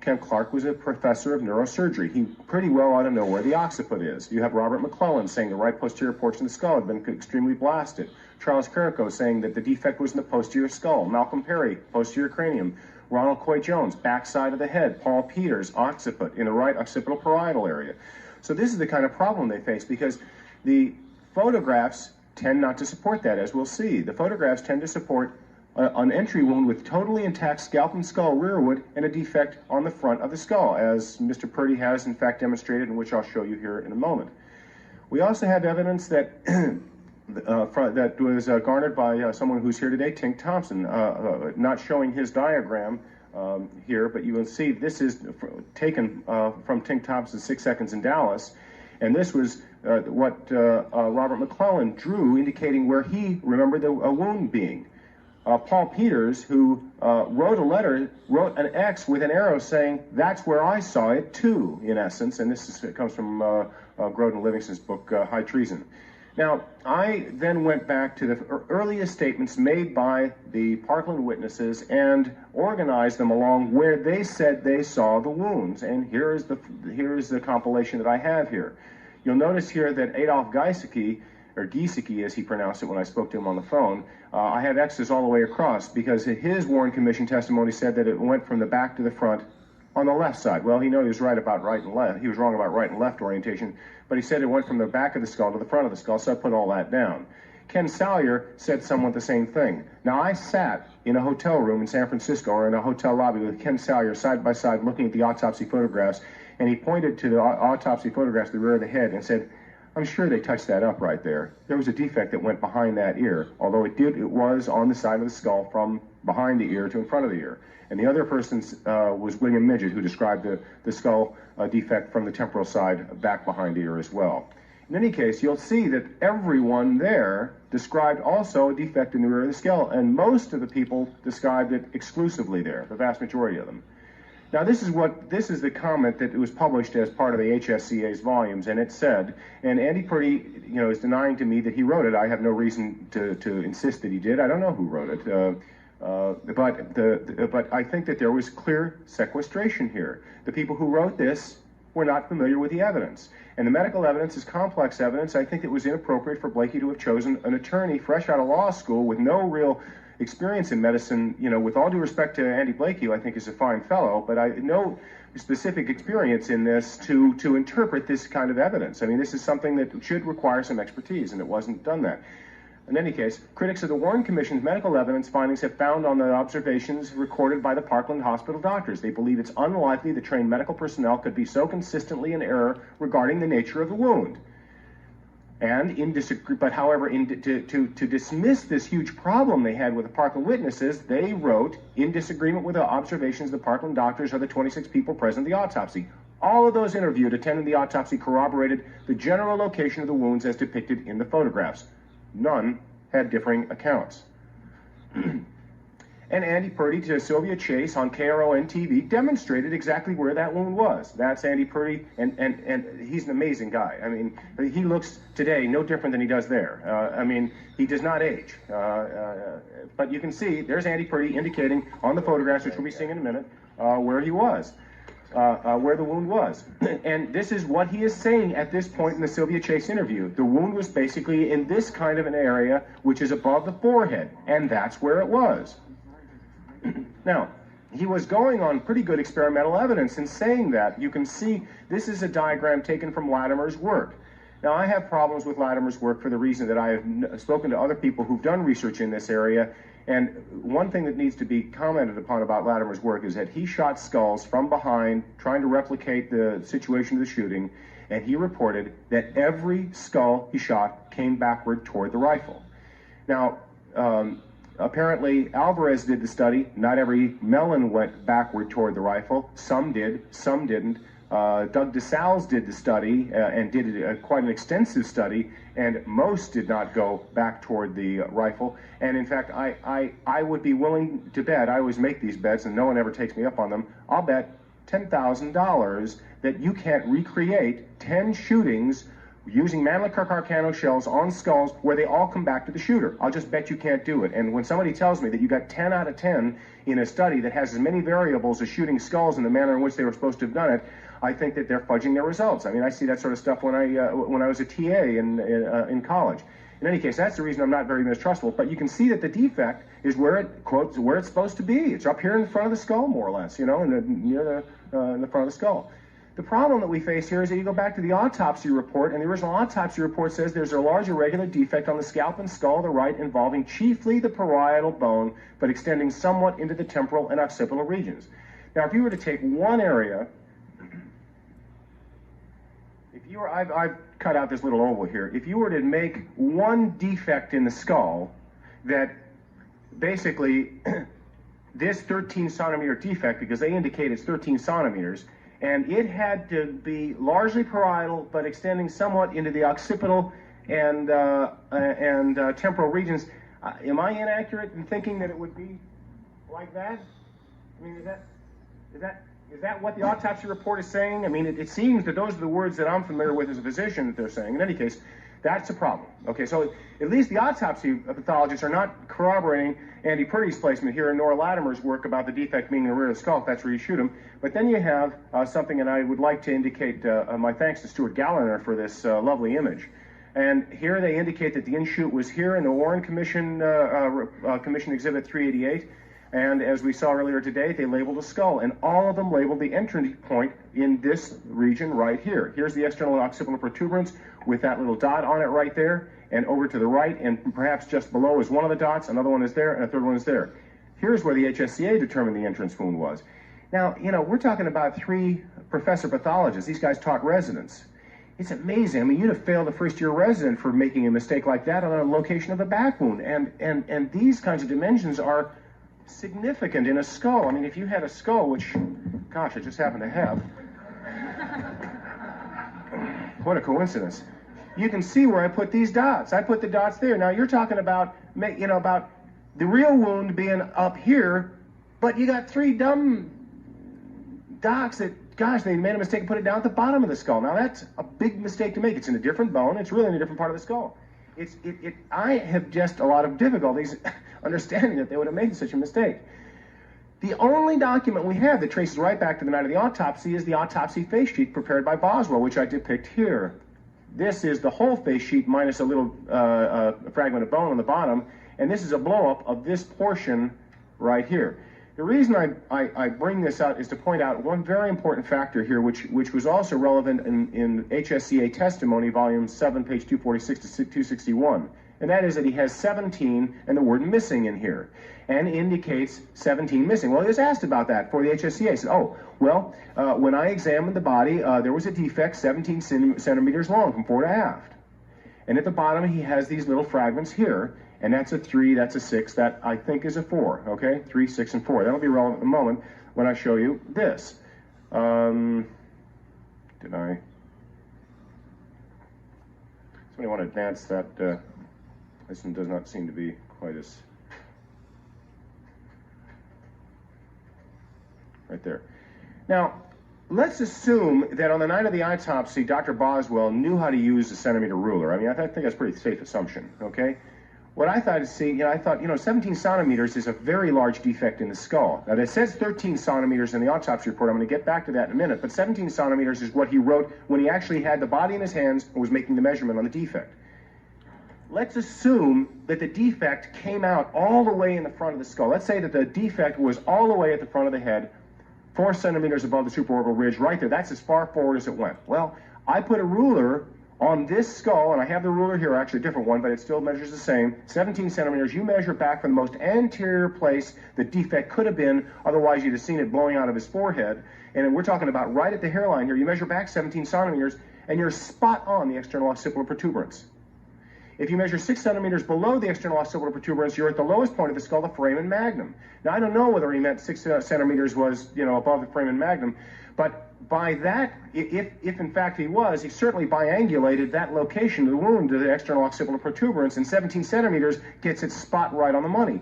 Speaker 4: Ken Clark was a professor of neurosurgery. He pretty well ought to know where the occiput is. You have Robert McClellan saying the right posterior portion of the skull had been extremely blasted. Charles Carrico saying that the defect was in the posterior skull. Malcolm Perry, posterior cranium. Ronald Coy Jones, backside of the head. Paul Peters, occiput, in the right occipital parietal area. So this is the kind of problem they face because the photographs tend not to support that, as we'll see. The photographs tend to support an entry wound with totally intact scalp and skull rearward and a defect on the front of the skull, as Mr. Purdy has in fact demonstrated, and which I'll show you here in a moment. We also have evidence that that was garnered by someone who's here today, Tink Thompson, not showing his diagram here, but you will see this is taken from Tink Thompson's 6 Seconds in Dallas, and this was what Robert McClellan drew, indicating where he remembered the wound being. Paul Peters, who wrote a letter, wrote an X with an arrow saying, "That's where I saw it too," in essence, and this comes from Groden Livingston's book, High Treason. Now, I then went back to the earliest statements made by the Parkland witnesses and organized them along where they said they saw the wounds, and here is the compilation that I have here. You'll notice here that Adolf Giesecke, or Giesecke as he pronounced it when I spoke to him on the phone, I have X's all the way across because his Warren Commission testimony said that it went from the back to the front on the left side. Well, he was right about right and left. He was wrong about right and left orientation, but he said it went from the back of the skull to the front of the skull, so I put all that down. Ken Salyer said somewhat the same thing. Now, I sat in a hotel room in San Francisco or in a hotel lobby with Ken Salyer side by side looking at the autopsy photographs, and he pointed to the autopsy photographs, the rear of the head, and said, "I'm sure they touched that up right there. There was a defect that went behind that ear, although it was on the side of the skull from behind the ear to in front of the ear." And the other person was William Midget, who described the skull defect from the temporal side back behind the ear as well. In any case, you'll see that everyone there described also a defect in the rear of the skull, and most of the people described it exclusively there, the vast majority of them. Now, this is the comment that was published as part of the HSCA's volumes, and it said, and Andy Purdy, is denying to me that he wrote it. I have no reason to insist that he did. I don't know who wrote it, but I think that there was clear sequestration here. The people who wrote this were not familiar with the evidence, and the medical evidence is complex evidence. I think it was inappropriate for Blakey to have chosen an attorney fresh out of law school with no real experience in medicine, with all due respect to Andy Blakey, who I think is a fine fellow, but I no specific experience in this to interpret this kind of evidence. I mean, this is something that should require some expertise, and it wasn't done that. In any case, critics of the Warren Commission's medical evidence findings have found on the observations recorded by the Parkland Hospital doctors. They believe it's unlikely the trained medical personnel could be so consistently in error regarding the nature of the wound. And to dismiss this huge problem they had with the Parkland witnesses, they wrote, in disagreement with the observations of the Parkland doctors or the 26 people present at the autopsy. All of those interviewed attending the autopsy corroborated the general location of the wounds as depicted in the photographs. None had differing accounts. And Andy Purdy to Sylvia Chase on KRON TV demonstrated exactly where that wound was. That's Andy Purdy, and he's an amazing guy. I mean, he looks today no different than he does there. I mean, he does not age. But you can see, there's Andy Purdy indicating on the photographs, which we'll be seeing in a minute, where he was, where the wound was. And this is what he is saying at this point in the Sylvia Chase interview. The wound was basically in this kind of an area, which is above the forehead, and that's where it was. Now, he was going on pretty good experimental evidence in saying that. You can see this is a diagram taken from Latimer's work. Now, I have problems with Latimer's work for the reason that I have spoken to other people who've done research in this area, and one thing that needs to be commented upon about Latimer's work is that he shot skulls from behind, trying to replicate the situation of the shooting, and he reported that every skull he shot came backward toward the rifle. Now, Apparently, Alvarez did the study. Not every melon went backward toward the rifle. Some did, some didn't. Doug DeSalles did the study and did quite an extensive study, and most did not go back toward the rifle. And in fact, I would be willing to bet, I always make these bets and no one ever takes me up on them, I'll bet $10,000 that you can't recreate 10 shootings using Mannlicher Carcano shells on skulls where they all come back to the shooter. I'll just bet you can't do it. And when somebody tells me that you got 10 out of 10 in a study that has as many variables as shooting skulls in the manner in which they were supposed to have done it, I think that they're fudging their results. I mean, I see that sort of stuff when I was a TA in college. In any case, that's the reason I'm not very mistrustful. But you can see that the defect is where it quotes where it's supposed to be. It's up here in front of the skull, more or less, you know, near the front of the skull. The problem that we face here is that you go back to the autopsy report, and the original autopsy report says there's a large irregular defect on the scalp and skull of the right involving chiefly the parietal bone, but extending somewhat into the temporal and occipital regions. Now, if you were to take one area, I've cut out this little oval here. If you were to make one defect in the skull that basically this 13 centimeter defect, because they indicate it's 13 centimeters, and it had to be largely parietal but extending somewhat into the occipital and temporal regions. Am I inaccurate in thinking that it would be like that? I mean, is that what the autopsy report is saying? I mean, it seems that those are the words that I'm familiar with as a physician that they're saying. In any case, that's a problem. Okay, so at least the autopsy pathologists are not corroborating Andy Purdy's placement here in Nora Latimer's work about the defect being in the rear of the skull, if that's where you shoot him. But then you have something, and I would like to indicate my thanks to Stuart Galliner for this lovely image. And here they indicate that the in-shoot was here in the Warren Commission, Commission Exhibit 388. And as we saw earlier today, they labeled a skull, and all of them labeled the entry point in this region right here. Here's the external occipital protuberance with that little dot on it right there, and over to the right, and perhaps just below is one of the dots, another one is there, and a third one is there. Here's where the HSCA determined the entrance wound was. Now, you know, we're talking about 3 professor pathologists. These guys taught residents. It's amazing. I mean, you'd have failed a first-year resident for making a mistake like that on a location of a back wound, and these kinds of dimensions are significant in a skull. I mean, if you had a skull, which, gosh, I just happen to have, what a coincidence. You can see where I put these dots. I put the dots there. Now, you're talking about, you know, about the real wound being up here, but you got 3 dumb docs that, gosh, they made a mistake and put it down at the bottom of the skull. Now, that's a big mistake to make. It's in a different bone. It's really in a different part of the skull. I have just a lot of difficulties understanding that they would have made such a mistake. The only document we have that traces right back to the night of the autopsy is the autopsy face sheet prepared by Boswell, which I depict here. This is the whole face sheet minus a little fragment of bone on the bottom, and this is a blow-up of this portion right here. The reason I bring this out is to point out one very important factor here, which was also relevant in HSCA testimony, volume 7, page 246 to 261. And that is that he has 17 and the word missing in here, and indicates 17 missing. Well, he was asked about that for the HSCA. He said, oh, well, when I examined the body, there was a defect 17 centimeters long from fore to aft. And at the bottom, he has these little fragments here, and that's a 3, that's a 6, that I think is a 4, okay? 3, 6, and 4. That'll be relevant in a moment when I show you this. Somebody want to advance that? This one does not seem to be quite as... Right there. Now, let's assume that on the night of the autopsy, Dr. Boswell knew how to use a centimeter ruler. I mean, I think that's a pretty safe assumption, okay? What I thought is, 17 centimeters is a very large defect in the skull. Now, it says 13 centimeters in the autopsy report. I'm going to get back to that in a minute, but 17 centimeters is what he wrote when he actually had the body in his hands and was making the measurement on the defect. Let's assume that the defect came out all the way in the front of the skull. Let's say that the defect was all the way at the front of the head, 4 centimeters above the supraorbital ridge, right there. That's as far forward as it went. Well, I put a ruler on this skull, and I have the ruler here, actually a different one, but it still measures the same, 17 centimeters. You measure back from the most anterior place the defect could have been, otherwise you'd have seen it blowing out of his forehead. And we're talking about right at the hairline here. You measure back 17 centimeters, and you're spot on the external occipital protuberance. If you measure 6 centimeters below the external occipital protuberance, you're at the lowest point of the skull, the foramen magnum. Now, I don't know whether he meant 6 centimeters was, above the foramen magnum, but by that, if in fact he was, he certainly biangulated that location of the wound to the external occipital protuberance, and 17 centimeters gets its spot right on the money.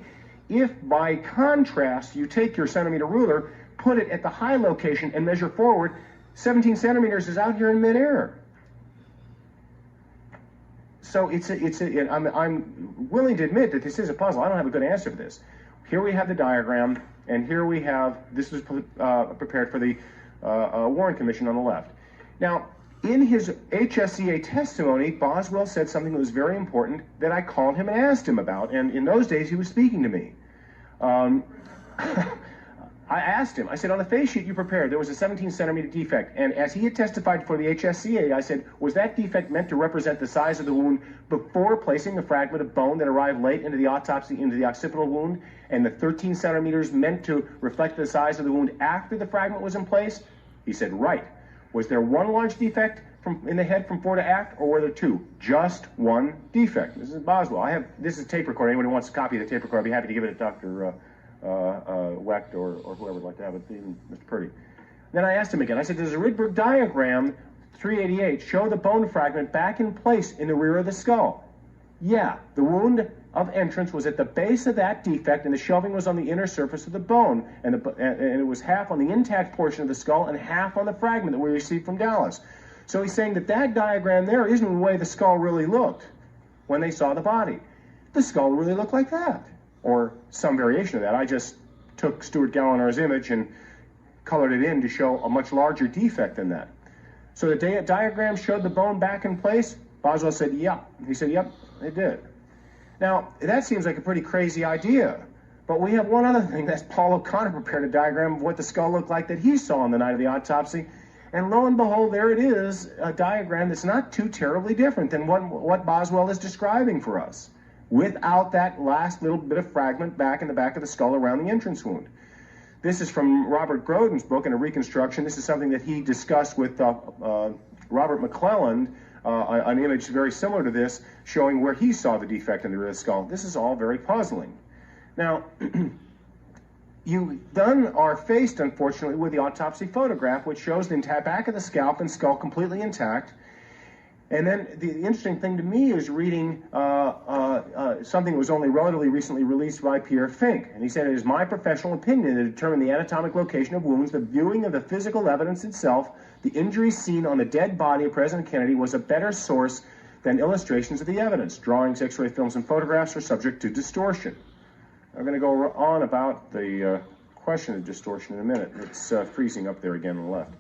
Speaker 4: If, by contrast, you take your centimeter ruler, put it at the high location, and measure forward, 17 centimeters is out here in midair. So I'm willing to admit that this is a puzzle. I don't have a good answer for this. Here we have the diagram, and here we have, this was prepared for the Warren Commission on the left. Now, in his HSCA testimony, Boswell said something that was very important that I called him and asked him about, and in those days he was speaking to me. I asked him, I said, on the face sheet you prepared, there was a 17 centimeter defect, and as he had testified for the HSCA, I said, was that defect meant to represent the size of the wound before placing the fragment of bone that arrived late into the autopsy into the occipital wound, and the 13 centimeters meant to reflect the size of the wound after the fragment was in place? He said, right. Was there one large defect in the head from fore to aft, or were there two? Just one defect. This is Boswell. This is tape recording. Anyone who wants a copy of the tape recorder, I'd be happy to give it to Dr. Wecht or whoever would like to have it, even Mr. Purdy. Then I asked him again. I said, does the Rydberg diagram 388 show the bone fragment back in place in the rear of the skull? Yeah, the wound of entrance was at the base of that defect, and the shelving was on the inner surface of the bone, and it was half on the intact portion of the skull and half on the fragment that we received from Dallas. So he's saying that that diagram there isn't the way the skull really looked when they saw the body. The skull really looked like that, or some variation of that. I just took Stuart Gallinar's image and colored it in to show a much larger defect than that. So the diagram showed the bone back in place? Boswell said, yep. He said, yep, it did. Now, that seems like a pretty crazy idea, but we have one other thing. That's Paul O'Connor prepared a diagram of what the skull looked like that he saw on the night of the autopsy, and lo and behold, there it is, a diagram that's not too terribly different than what Boswell is describing for us, without that last little bit of fragment back in the back of the skull around the entrance wound. This is from Robert Grodin's book in a reconstruction. This is something that he discussed with Robert McClelland, an image very similar to this, showing where he saw the defect in the rear of the skull. This is all very puzzling. Now, you then are faced, unfortunately, with the autopsy photograph, which shows the back of the scalp and skull completely intact. And then the interesting thing to me is reading something that was only relatively recently released by Pierre Fink. And he said, it is my professional opinion to determine the anatomic location of wounds, the viewing of the physical evidence itself, the injuries seen on the dead body of President Kennedy was a better source than illustrations of the evidence. Drawings, X-ray films, and photographs are subject to distortion. I'm going to go on about the question of distortion in a minute. It's freezing up there again on the left.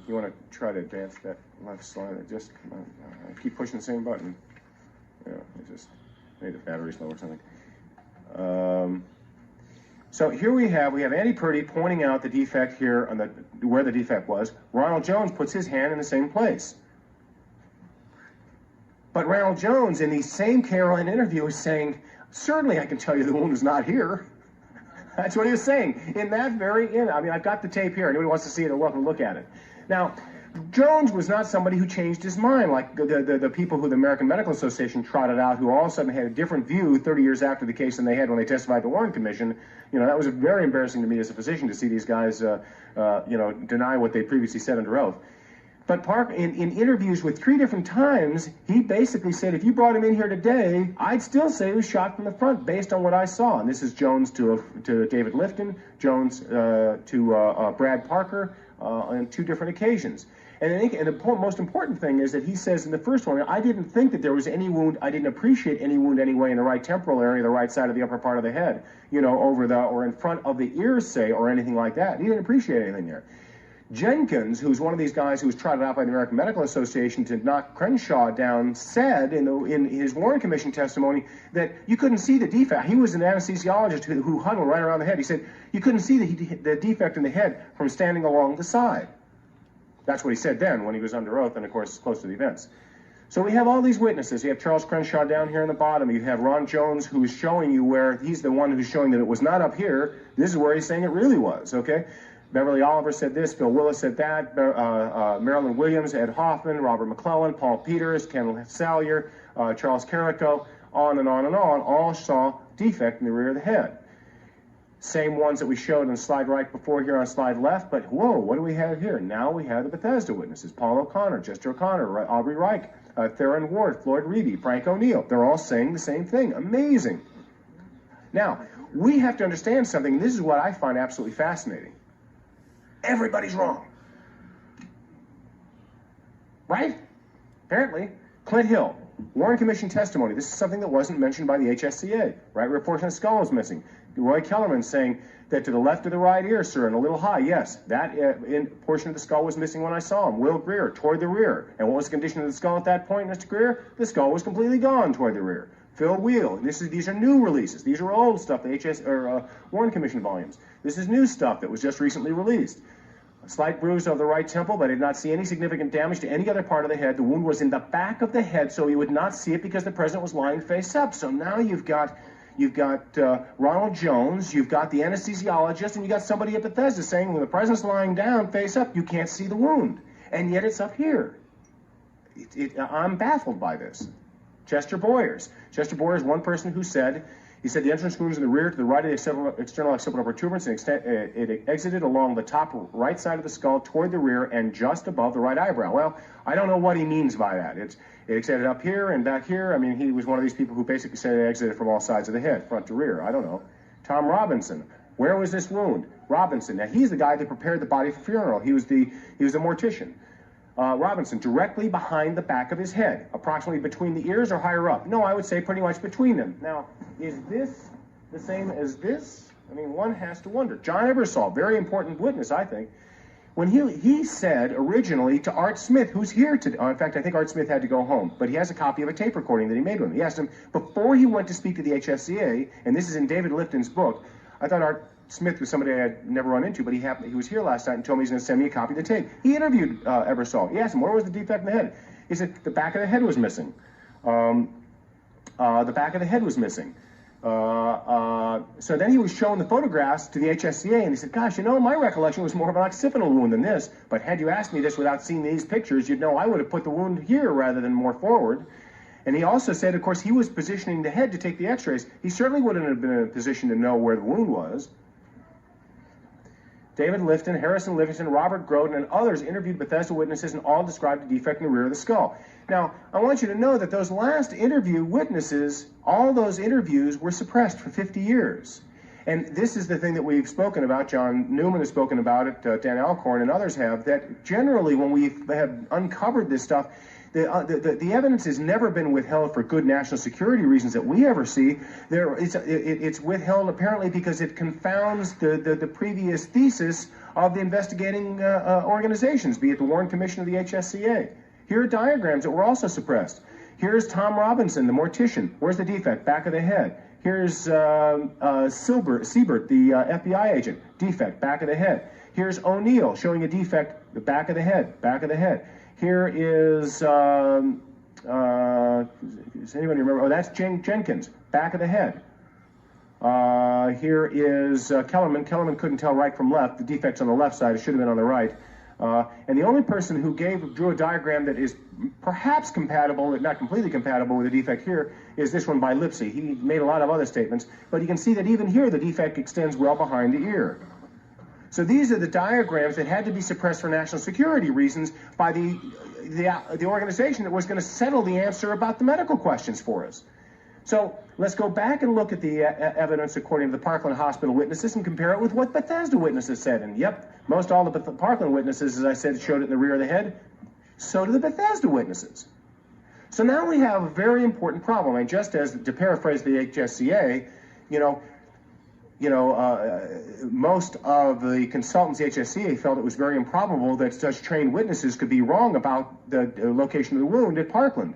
Speaker 4: You want to try to advance that left slide? Just I keep pushing the same button. Yeah, it just made the batteries low or something. So here we have Andy Purdy pointing out the defect here on where the defect was. Ronald Jones puts his hand in the same place. But Ronald Jones, in the same Caroline interview, is saying, certainly I can tell you the wound is not here. That's what he was saying. In that very I mean, I've got the tape here. Anybody wants to see it, they're welcome to look at it. Now, Jones was not somebody who changed his mind like the people who the American Medical Association trotted out, who all of a sudden had a different view 30 years after the case than they had when they testified at the Warren Commission. You know, that was very embarrassing to me as a physician to see these guys, deny what they previously said under oath. But Park, in interviews with 3 different times, he basically said, if you brought him in here today, I'd still say he was shot from the front based on what I saw. And this is Jones to David Lifton, Jones to Brad Parker on 2 different occasions. And the most important thing is that he says in the first one, I didn't think that there was any wound, I didn't appreciate any wound anyway in the right temporal area, the right side of the upper part of the head, over or in front of the ears, say, or anything like that. He didn't appreciate anything there. Jenkins, who's one of these guys who was trotted out by the American Medical Association to knock Crenshaw down, said in his Warren Commission testimony that you couldn't see the defect. He was an anesthesiologist who hung right around the head. He said you couldn't see the defect in the head from standing along the side. That's what he said then when he was under oath and, of course, close to the events. So we have all these witnesses. You have Charles Crenshaw down here in the bottom. You have Ron Jones, who's showing you where he's the one who's showing that it was not up here. This is where he's saying it really was, okay? Beverly Oliver said this, Phil Willis said that, Marilyn Williams, Ed Hoffman, Robert McClellan, Paul Peters, Ken Salyer, Charles Carrico, on and on and on, all saw defect in the rear of the head. Same ones that we showed on the slide right before here on slide left, but whoa, what do we have here? Now we have the Bethesda witnesses, Paul O'Connor, Chester O'Connor, Aubrey Reich, Theron Ward, Floyd Reedy, Frank O'Neill. They're all saying the same thing. Amazing. Now, we have to understand something. This is what I find absolutely fascinating. Everybody's wrong. Right? Apparently. Clint Hill, Warren Commission testimony. This is something that wasn't mentioned by the HSCA. Right rear portion of the skull was missing. Roy Kellerman saying that to the left of the right ear, sir, and a little high, yes, that portion of the skull was missing when I saw him. Will Greer, toward the rear. And what was the condition of the skull at that point, Mr. Greer? The skull was completely gone toward the rear. Phil Wheel, these are new releases. These are old stuff, the Warren Commission volumes. This is new stuff that was just recently released. A slight bruise of the right temple, but I did not see any significant damage to any other part of the head. The wound was in the back of the head, so he would not see it because the president was lying face up. So now you've got Ronald Jones, you've got the anesthesiologist, and you've got somebody at Bethesda saying when the president's lying down face up, you can't see the wound. And yet it's up here. I'm baffled by this. Chester Boyers. Chester Boyers, one person who said, he said the entrance wound was in the rear to the right of the external occipital protuberance, and it exited along the top right side of the skull toward the rear and just above the right eyebrow. Well, I don't know what he means by that. It exited up here and back here. I mean, he was one of these people who basically said it exited from all sides of the head, front to rear. I don't know. Tom Robinson. Where was this wound? Robinson. Now, he's the guy that prepared the body for funeral. He was the mortician. Robinson, directly behind the back of his head, approximately between the ears or higher up. No, I would say pretty much between them. Now, is this the same as this? I mean, one has to wonder. John Ebersol, very important witness, I think, when he said originally to Art Smith, who's here today, in fact, I think Art Smith had to go home, but he has a copy of a tape recording that he made with him. He asked him, before he went to speak to the HSCA, and this is in David Lifton's book, I thought Art Smith was somebody I had never run into, but he was here last night and told me he's going to send me a copy of the tape. He interviewed Ebersol. He asked him, where was the defect in the head? He said, the back of the head was missing. The back of the head was missing. So then he was showing the photographs to the HSCA, and he said, gosh, you know, my recollection was more of an occipital wound than this, but had you asked me this without seeing these pictures, you'd know I would have put the wound here rather than more forward. And he also said, of course, he was positioning the head to take the x-rays. He certainly wouldn't have been in a position to know where the wound was. David Lifton, Harrison Livingston, Robert Groden, and others interviewed Bethesda witnesses and all described a defect in the rear of the skull. Now, I want you to know that those last interview witnesses, all those interviews were suppressed for 50 years. And this is the thing that we've spoken about. John Newman has spoken about it, Dan Alcorn and others have, that generally when we have uncovered this stuff, the evidence has never been withheld for good national security reasons that we ever see. It's withheld apparently because it confounds the previous thesis of the investigating organizations, be it the Warren Commission or the HSCA. Here are diagrams that were also suppressed. Here's Tom Robinson, the mortician. Where's the defect? Back of the head. Here's Siebert, the FBI agent. Defect, back of the head. Here's O'Neill showing a defect, the back of the head, back of the head. Here is, does anybody remember? Oh, that's Jenkins, back of the head. Here is Kellerman. Kellerman couldn't tell right from left. The defect's on the left side. It should have been on the right. And the only person who drew a diagram that is perhaps compatible, if not completely compatible with the defect here, is this one by Lipsy. He made a lot of other statements, but you can see that even here the defect extends well behind the ear. So these are the diagrams that had to be suppressed for national security reasons by the organization that was going to settle the answer about the medical questions for us. So let's go back and look at the evidence according to the Parkland Hospital witnesses and compare it with what Bethesda witnesses said. And yep, most all the Parkland witnesses, as I said, showed it in the rear of the head. So do the Bethesda witnesses. So now we have a very important problem. And just as, to paraphrase the HSCA, most of the consultants, the HSCA, felt it was very improbable that such trained witnesses could be wrong about the location of the wound at Parkland.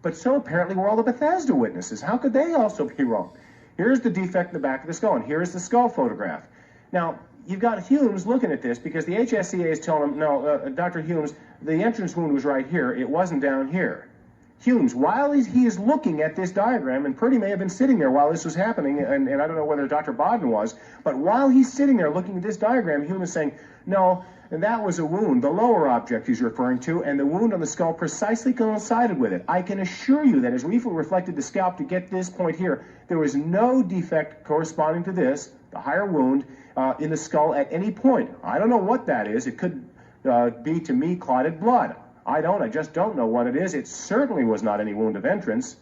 Speaker 4: But so apparently were all the Bethesda witnesses. How could they also be wrong? Here's the defect in the back of the skull, and here's the skull photograph. Now, you've got Humes looking at this because the HSCA is telling him, no, Dr. Humes, the entrance wound was right here. It wasn't down here. Humes, while he is looking at this diagram, and Purdy may have been sitting there while this was happening, and I don't know whether Dr. Baden was, but while he's sitting there looking at this diagram, Humes is saying, no, that was a wound, the lower object he's referring to, and the wound on the skull precisely coincided with it. I can assure you that as we reflected the scalp to get this point here, there was no defect corresponding to this, the higher wound, in the skull at any point. I don't know what that is. It could be, to me, clotted blood. I just don't know what it is. It certainly was not any wound of entrance.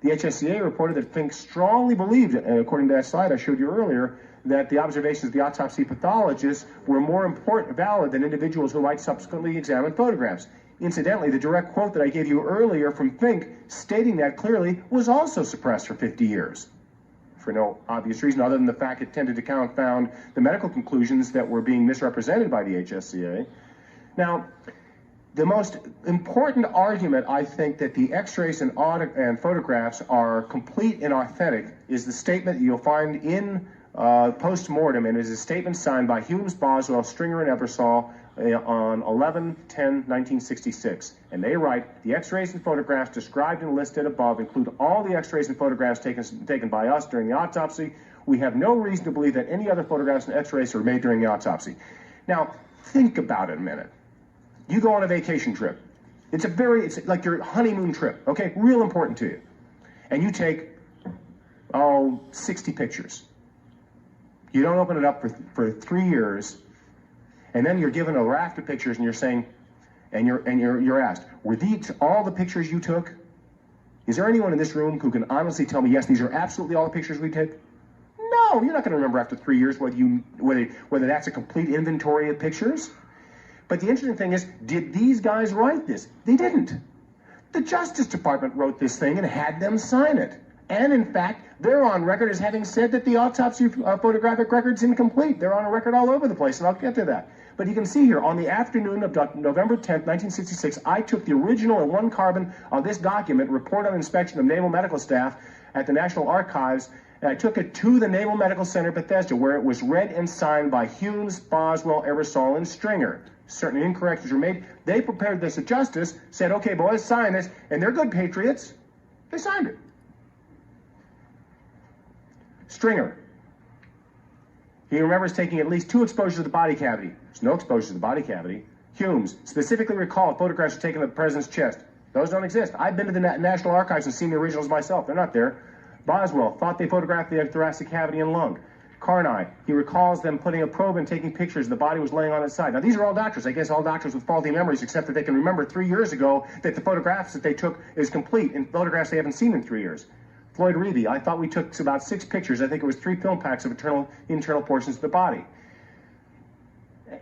Speaker 4: The HSCA reported that Fink strongly believed, according to that slide I showed you earlier, that the observations of the autopsy pathologists were more valid than individuals who might subsequently examine photographs. Incidentally, the direct quote that I gave you earlier from Fink, stating that clearly, was also suppressed for 50 years. For no obvious reason other than the fact it tended to confound the medical conclusions that were being misrepresented by the HSCA. Now, the most important argument, I think, that the x-rays and photographs are complete and authentic is the statement you'll find in post-mortem, and it is a statement signed by Humes, Boswell, Stringer, and Ebersol on 11/10/1966. And they write, the x-rays and photographs described and listed above include all the x-rays and photographs taken by us during the autopsy. We have no reason to believe that any other photographs and x-rays were made during the autopsy. Now, think about it a minute. You go on a vacation trip. It's like your honeymoon trip, okay? Real important to you. And you take, 60 pictures. You don't open it up for 3 years, and then you're given a raft of pictures, and you're saying, and you're asked, were these all the pictures you took? Is there anyone in this room who can honestly tell me, yes, these are absolutely all the pictures we took? No, you're not going to remember after 3 years whether that's a complete inventory of pictures. But the interesting thing is, did these guys write this? They didn't. The Justice Department wrote this thing and had them sign it. And in fact, they're on record as having said that the autopsy photographic record's incomplete. They're on a record all over the place, and I'll get to that. But you can see here, on the afternoon of November 10th, 1966, I took the original and 1 carbon of this document, Report on Inspection of Naval Medical Staff at the National Archives, and I took it to the Naval Medical Center, Bethesda, where it was read and signed by Humes, Boswell, Ebersol, and Stringer. Certain incorrections were made. They prepared this at Justice, said, okay, boys, sign this, and they're good patriots. They signed it. Stringer. He remembers taking at least 2 exposures to the body cavity. There's no exposure to the body cavity. Humes specifically recalled photographs taken of the president's chest. Those don't exist. I've been to the National Archives and seen the originals myself. They're not there. Boswell thought they photographed the thoracic cavity and lung. Carni, he recalls them putting a probe and taking pictures. The body was laying on its side. Now, these are all doctors. I guess all doctors with faulty memories, except that they can remember 3 years ago that the photographs that they took is complete, and photographs they haven't seen in 3 years. Floyd Reeve, I thought we took about 6 pictures. I think it was 3 film packs of internal portions of the body.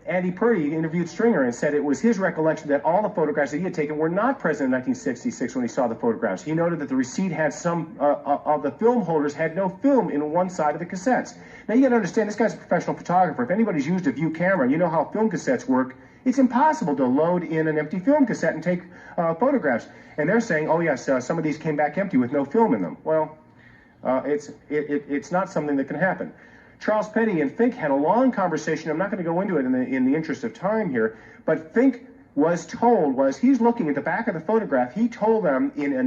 Speaker 4: Andy Purdy interviewed Stringer and said it was his recollection that all the photographs that he had taken were not present in 1966 when he saw the photographs. He noted that the receipt had some of the film holders had no film in one side of the cassettes. Now, you got to understand, this guy's a professional photographer. If anybody's used a view camera, you know how film cassettes work. It's impossible to load in an empty film cassette and take photographs. And they're saying, oh, yes, some of these came back empty with no film in them. Well, it's not something that can happen. Charles Petty and Fink had a long conversation. I'm not going to go into it in the interest of time here, but Fink was told, he's looking at the back of the photograph, he told them in a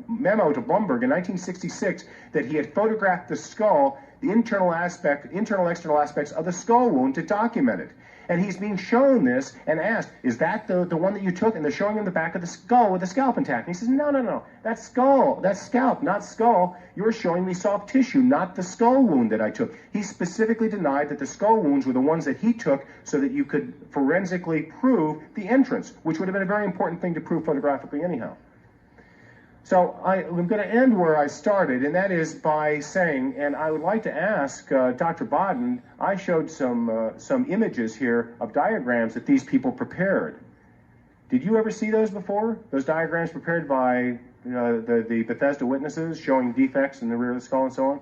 Speaker 4: memo to Blumberg in 1966 that he had photographed the skull, the internal external aspects of the skull wound to document it. And he's being shown this and asked, is that the one that you took? And they're showing him the back of the skull with the scalp intact. And he says, no, that's skull, that's scalp, not skull. You're showing me soft tissue, not the skull wound that I took. He specifically denied that the skull wounds were the ones that he took so that you could forensically prove the entrance, which would have been a very important thing to prove photographically anyhow. So I'm going to end where I started, and that is by saying, and I would like to ask Dr. Baden, I showed some images here of diagrams that these people prepared. Did you ever see those before? Those diagrams prepared by the Bethesda witnesses showing defects in the rear of the skull and so on?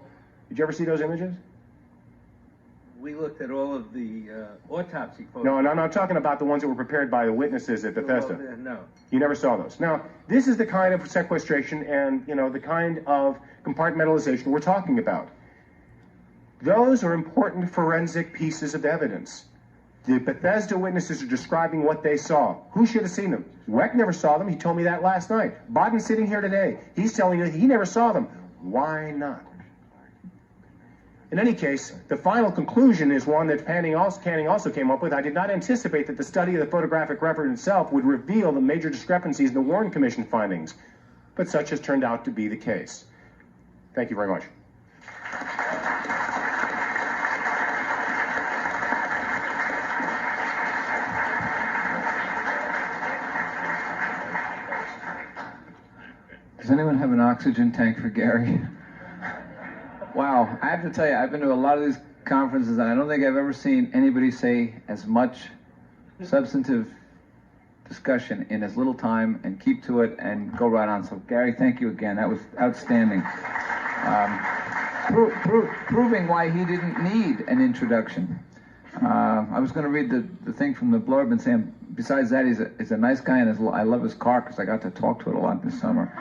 Speaker 4: Did you ever see those images?
Speaker 3: We looked at all of the autopsy photos.
Speaker 4: No, I'm not talking about the ones that were prepared by the witnesses at Bethesda.
Speaker 3: No.
Speaker 4: You never saw those. Now, this is the kind of sequestration and, the kind of compartmentalization we're talking about. Those are important forensic pieces of evidence. The Bethesda witnesses are describing what they saw. Who should have seen them? Wecht never saw them. He told me that last night. Baden's sitting here today. He's telling you he never saw them. Why not? In any case, the final conclusion is one that Canning also came up with. I did not anticipate that the study of the photographic record itself would reveal the major discrepancies in the Warren Commission findings, but such has turned out to be the case. Thank you very much.
Speaker 1: Does anyone have an oxygen tank for Gary? Wow, I have to tell you, I've been to a lot of these conferences, and I don't think I've ever seen anybody say as much substantive discussion in as little time and keep to it and go right on. So, Gary, thank you again. That was outstanding. Proving why he didn't need an introduction. I was going to read the thing from the blurb and saying, besides that, he's a nice guy, and I love his car because I got to talk to it a lot this summer.